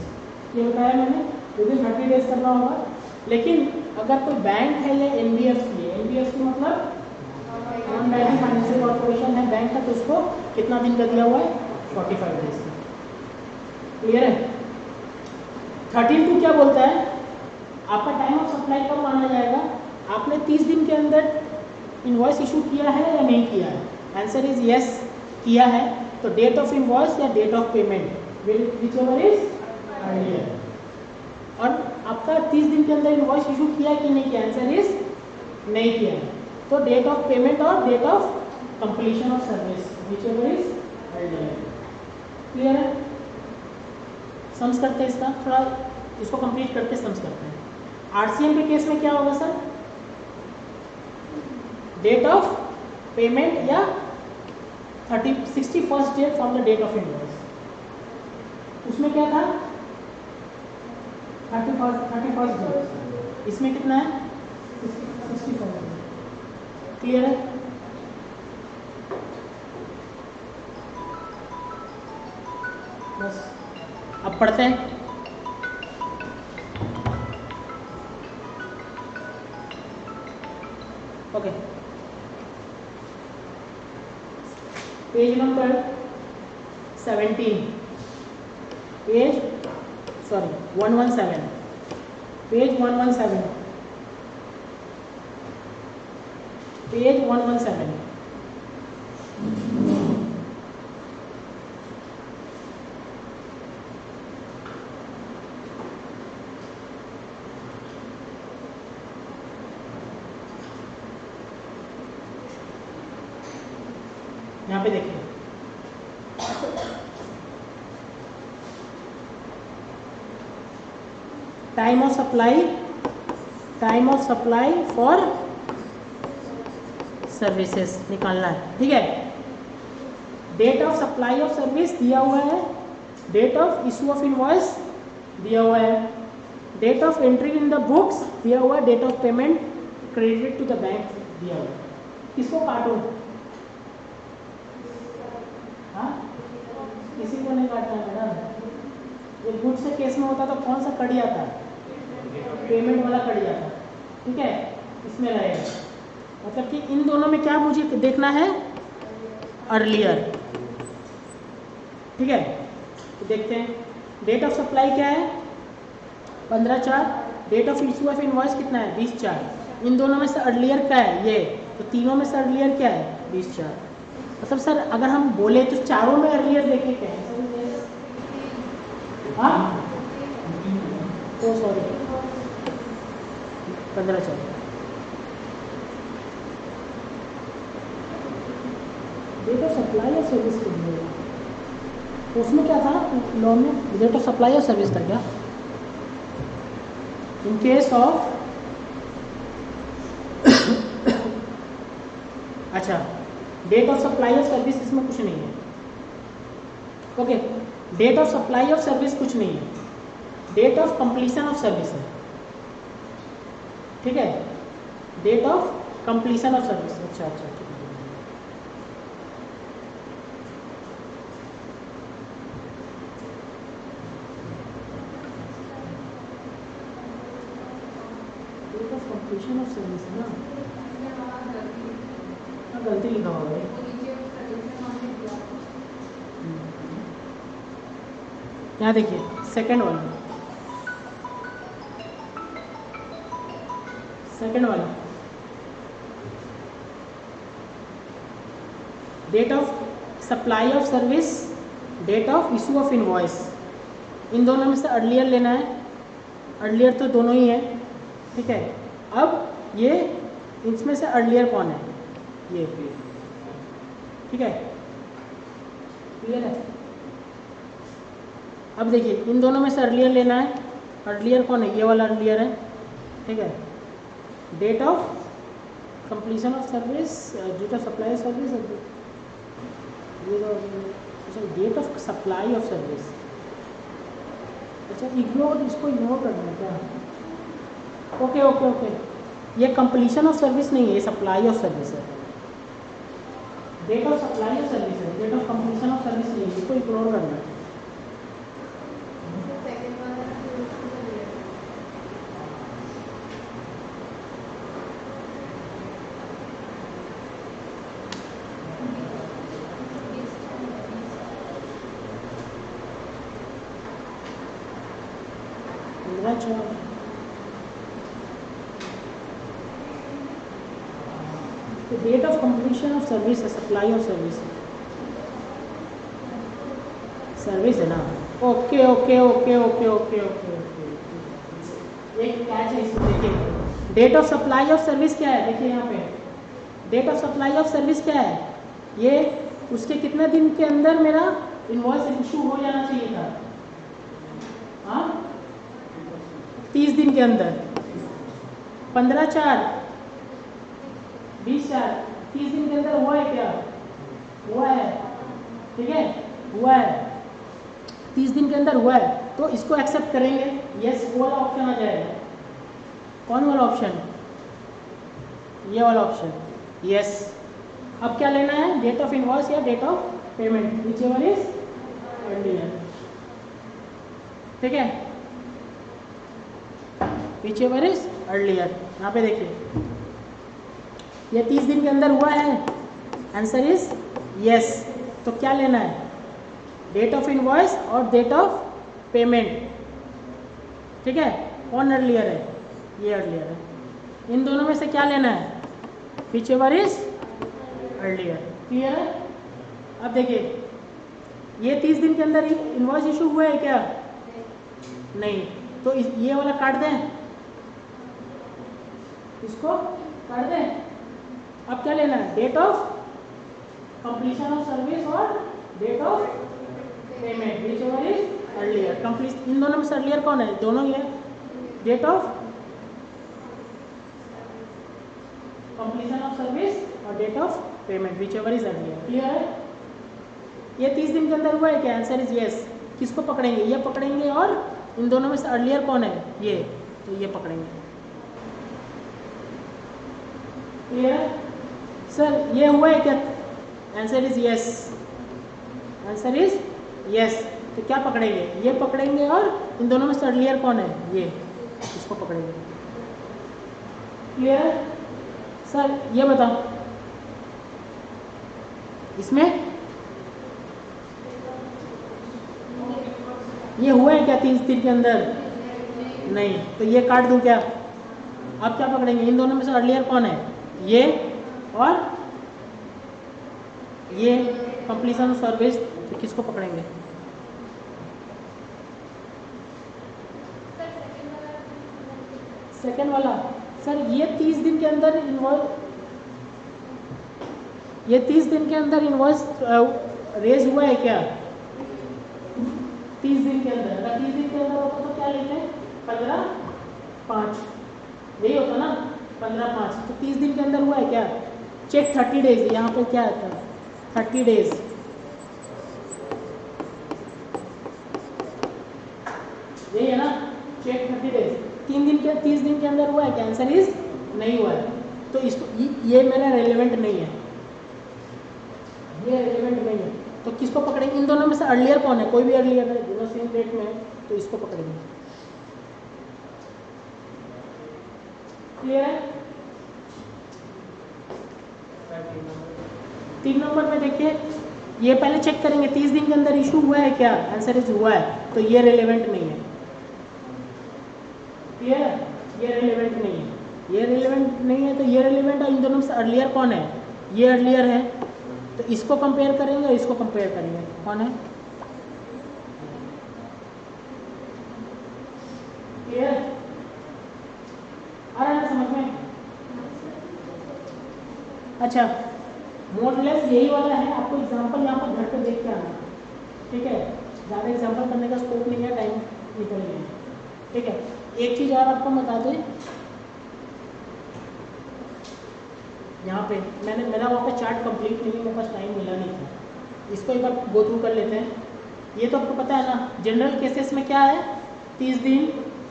ये बताया मैंने, विद इन 30 डेज करना होगा। लेकिन अगर कोई बैंक है या एनबीएफसी है, एनबीएफसी मतलब नॉन बैंकिंग फाइनेंशियल कॉर्पोरेशन है, बैंक है, तो उसको कितना दिन का दिया हुआ है? 45 डेज का। क्लियर है? 13 क्या बोलता है? आपका टाइम ऑफ सप्लाई कब माना जाएगा? आपने 30 दिन के अंदर इनवॉइस इशू किया है या नहीं किया है? आंसर इज यस, किया है, तो डेट ऑफ इनवॉइस या date of payment whichever is earlier. और आपका 30 दिन के अंदर इनवॉइस इशू किया कि नहीं किया? आंसर इज नहीं किया है, तो डेट ऑफ पेमेंट और date of completion of service whichever is earlier. Clear है? सम्स करते हैं इसका, थोड़ा इसको कंप्लीट करके सम्स करते हैं। आरसीएम के केस में क्या होगा सर? डेट ऑफ पेमेंट या 61st day from the date of invoice. उसमें क्या था? 31st day. इसमें कितना है? 65। क्लियर है? बस अब पढ़ते हैं। Okay, page number 17, page 117, page 117, page 117। यहाँ पे देखिए, time of supply for services निकालना है, ठीक है। Date of supply of service दिया हुआ है, date of issue of invoice दिया हुआ है, date of entry in the books दिया हुआ है, date of payment credit to the bank दिया हुआ है। किसको काटूं? हाँ, किसी को नहीं काटना है मैडम। ये गुड्स से केस में होता तो कौन सा कट जाता? पेमेंट वाला कट जाता, ठीक है, इसमें रहेगा। मतलब कि इन दोनों में क्या मुझे देखना है? अर्लियर, ठीक है। तो देखते हैं डेट ऑफ सप्लाई क्या है? 15/4। Date of issue of invoice कितना है? 20/4। इन दोनों में से अर्लियर क्या है? ये। तो तीनों में से अर्लियर क्या है? 20/4। मतलब सर अगर हम बोले तो चारों में अर्लियर देखे क्या है? हाँ, oh sorry, 15/4। Date of supply और सर्विस के लिए उसमें क्या था लॉ में? डेट ऑफ सप्लाई और सर्विस था क्या? इन केस ऑफ अच्छा, date of supply of service इसमें कुछ नहीं है। Okay, date of supply of service कुछ नहीं है, date of completion of service है, ठीक है। Date of completion of service, अच्छा अच्छा, ठीक है। Date of completion of service है ना, गलती लिखा हुआ है। यहाँ देखिए सेकंड वाला, date of supply of service, date of issue of invoice, इन दोनों में से अर्लियर लेना है। अर्लियर तो दोनों ही है, ठीक है। अब ये इसमें से अर्लियर कौन है? ये, ठीक है, क्लियर है। अब देखिए इन दोनों में से अर्लियर लेना है। अर्लियर कौन है? ये वाला अर्लियर है, ठीक है। Date of completion of service, date of supply of service, date of supply of service. अच्छा, इग्नोर, इसको इग्नोर करना है क्या? ओके ओके ओके, ये कंप्लीशन ऑफ सर्विस नहीं है, ये सप्लाई ऑफ सर्विस है। Date of supply of service है, date of completion of service नहीं है, इसको इग्नोर करना है। तो date of completion of service है, सप्लाई ऑफ सर्विस सर्विस है ना। Okay okay okay okay okay okay okay, एक कैच है इसमें, देखिए date of supply of service क्या है? देखिए यहाँ पे date of supply of service क्या है? ये उसके कितने दिन के अंदर मेरा इनवॉइस इशू हो जाना चाहिए था? हाँ, 30 दिन के अंदर। 15/4, 20/4, 30 दिन के अंदर हुआ है क्या? हुआ है, ठीक है, हुआ है, 30 दिन के अंदर हुआ है। तो इसको एक्सेप्ट करेंगे, यस, वो वाला ऑप्शन आ जाएगा। कौन वाला ऑप्शन? ये वाला ऑप्शन, यस। अब क्या लेना है? डेट ऑफ इनवॉइस या date of payment, whichever is earlier, ठीक है, व्हिचएवर इज अर्लियर। यहाँ पे देखिए ये 30 दिन के अंदर हुआ है, आंसर इज यस। तो क्या लेना है? डेट ऑफ इनवॉइस और डेट ऑफ पेमेंट, ठीक है। कौन अर्लियर है? ये अर्लियर है। इन दोनों में से क्या लेना है? व्हिचएवर इज अर्लियर, क्लियर है। अब देखिए ये 30 दिन के अंदर इनवॉइस इशू हुआ है क्या? नहीं, तो ये वाला काट दें, इसको काट दें। अब क्या लेना है? Date of completion of service और date of payment, whichever is earlier. Complete, इन दोनों में से अर्लियर कौन है? दोनों ही है, date of completion of service और date of payment whichever is earlier. Clear है? ये 30 दिन के अंदर हुआ है क्या? Answer is yes. किसको पकड़ेंगे? ये पकड़ेंगे और इन दोनों में से अर्लियर कौन है? ये, तो ये पकड़ेंगे। क्लियर है? सर ये हुआ है क्या? Answer is yes. Answer is yes. तो क्या पकड़ेंगे? ये पकड़ेंगे और इन दोनों में से अर्लियर कौन है? ये, इसको पकड़ेंगे। क्लियर है? सर ये बताओ इसमें ये हुआ है क्या 30 दिन के अंदर? नहीं, तो ये काट दूं क्या? अब क्या पकड़ेंगे? इन दोनों में से अर्लियर कौन है? ये और ये कंप्लीशन ऑफ सर्विस। तो किसको पकड़ेंगे? सेकेंड वाला। सर ये 30 दिन के अंदर इनवॉइस, ये 30 दिन के अंदर इनवॉइस रेज हुआ है क्या? 30 दिन के अंदर। अगर 30 दिन के अंदर होता तो क्या लेते हैं? 15/5, यही होता ना, 15/5। तो 30 दिन के अंदर हुआ है क्या? Check 30 days. यहाँ पे क्या आता है? 30 डेज। यही है ना, चेक 30 डेज। 30 दिन के अंदर हुआ है क्या? आंसर इज नहीं हुआ है। तो इसको ये मेरा रेलेवेंट नहीं है, ये रेलेवेंट नहीं है। तो किसको पकड़ेंगे? इन दोनों में से अर्लियर कौन है? कोई भी अर्लियर है, दोनों सेम डेट में है, तो इसको पकड़ेंगे। क्लियर है? 3 नंबर में देखिए, ये पहले चेक करेंगे 30 दिन के अंदर इशू हुआ है क्या? आंसर इज हुआ है, तो ये रेलेवेंट नहीं है। क्लियर है? ये रेलेवेंट नहीं है, ये रेलेवेंट नहीं है। तो ये रेलेवेंट है। इन दोनों में से अर्लियर कौन है? ये अर्लियर है, तो इसको कंपेयर करेंगे और इसको कंपेयर करेंगे। कौन है? क्लियर? आ रहा है समझ में? अच्छा, मोडलेस यही वाला है। आपको एग्जांपल यहाँ पर घर पे देख के आना, ठीक है? ज़्यादा एग्जांपल करने का स्कोप नहीं है, टाइम निकल गया, ठीक है? एक चीज़ और आपको बता दें, यहाँ पे मेरा वहाँ पे चार्ट कंप्लीट नहीं है, मेरे पास टाइम मिला नहीं था। इसको एक बार गो थ्रू कर लेते हैं। ये तो आपको पता है ना, जनरल केसेस में क्या है? 30 दिन।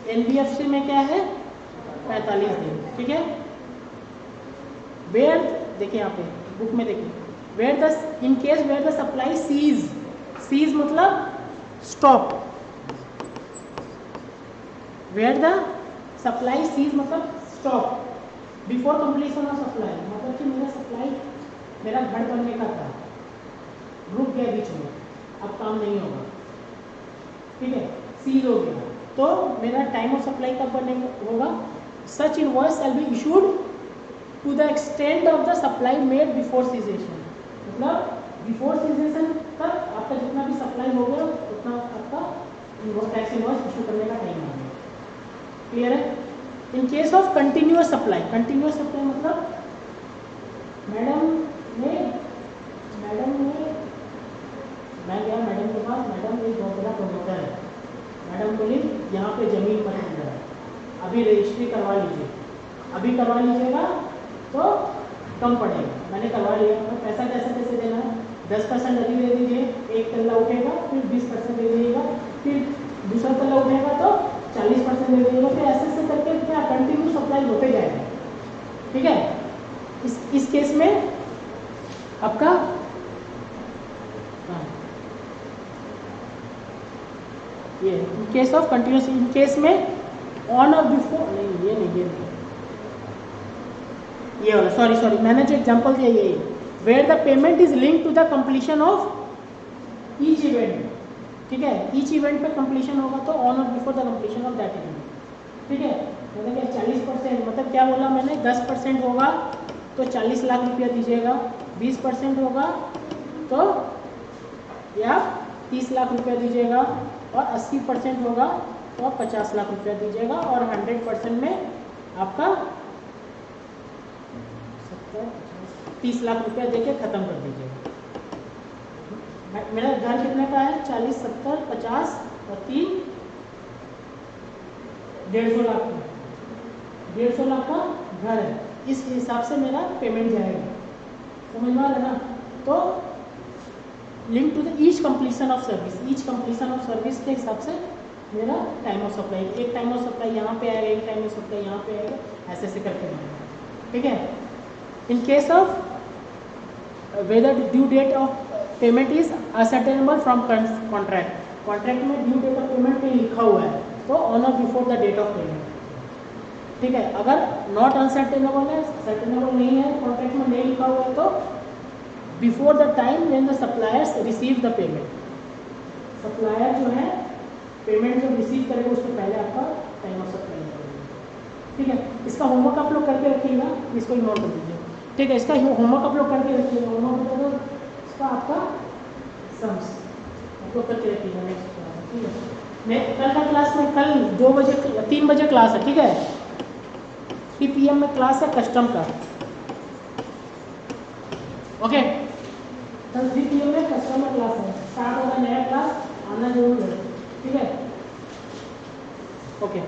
एनबीएफसी में क्या है? 45 दिन, ठीक है? वेयर, देखिए यहाँ पे बुक में देखिए, where the in case where the supply cease मतलब stop, where the supply cease मतलब stop before completion of supply, मतलब कि मेरा सप्लाई, मेरा घर बनने का था, रुक गया बीच में, अब काम नहीं होगा, ठीक है? सीज हो गया, तो मेरा टाइम ऑफ सप्लाई कब बनेगा होगा? Such invoice shall be issued to the extent of the supply made before cessation, मतलब बिफोर सीजेशन तक आपका जितना भी सप्लाई हो गया उतना आपका टैक्स इनवॉइस इशू करने का टाइम आ गया। क्लियर है? In case of continuous supply मतलब मैडम ने मैं गया मैडम के पास, मैडम एक बहुत बड़ा प्रमोटर है, मैडम बोली यहाँ पे जमीन पर मिल रहा है, अभी रजिस्ट्री करवा लीजिए, अभी करवा लीजिएगा तो कम पड़ेगा। मैंने करवा लिया, तो पैसा कैसे देना है? 10% अभी दे दीजिए, एक तल्ला उठेगा, फिर 20% दे दीजिएगा, फिर दूसरा तल्ला उठेगा तो 40% दे दीजिएगा, फिर ऐसे करके क्या कंटिन्यू सप्लाई होते जाएगा, ठीक है? इस केस में आपका ये case of continuous, in case में ऑन और बिफोर नहीं, ये वाला, सॉरी मैंने जो एग्जांपल दिया ये, where the payment is link to the completion of each event, ठीक है? ईच इवेंट पे कंप्लीशन होगा तो ऑन और before the completion of that event, ठीक है? मैंने क्या 40%, मतलब क्या बोला मैंने? 10% होगा तो 40 लाख रुपया दीजिएगा, 20% होगा तो या 30 लाख रुपया दीजिएगा, और 80% होगा तो 50 लाख रुपया दीजिएगा, और 100% में आपका 30 लाख रुपया देके ख़त्म कर दीजिएगा। मेरा घर कितने का है? 40, 70, 50 और 3 150 लाख का, 150 लाख का घर है, इस हिसाब से मेरा पेमेंट जाएगा, समझ में आ रहा है ना। तो link to the each completion of service, each completion of service के हिसाब से मेरा टाइम ऑफ सप्लाई, एक टाइम ऑफ सप्लाई यहाँ पे आएगा, एक टाइम ऑफ सप्लाई यहाँ पे आएगा, ऐसे ऐसे करके आएगा, ठीक है। In case of whether due date of payment is ascertainable from contract, contract में ड्यू डेट ऑफ पेमेंट कहीं लिखा हुआ है तो ऑन और before the date of payment, ठीक है। अगर नॉट अनसर्टेनेबल है, सर्टेनेबल नहीं है, कॉन्ट्रैक्ट में नहीं लिखा हुआ है तो before the time when the suppliers receive the payment, supplier जो है पेमेंट जब रिसीव करेगा उसके पहले आपका टाइम ऑफ सप्लाई करेगा, ठीक है। इसका होमवर्क आप लोग करके रखिएगा, इसको इग्नोर कर दीजिए, ठीक है। इसका होमवर्क आप लोग करके रखिएगा, होमवर्क मतलब इसका आपका सम्स आप लोग करके रखिएगा नेक्स्ट क्लास, ठीक है। नेक्स्ट कल का क्लास में, कल 2 बजे 3 बजे क्लास है, ठीक है। 3 PM में क्लास है कस्टम का, ओके। कल 3 PM में कस्टम का क्लास है, स्टार्ट होगा नया क्लास, आना जरूर है, ठीक है, ओके।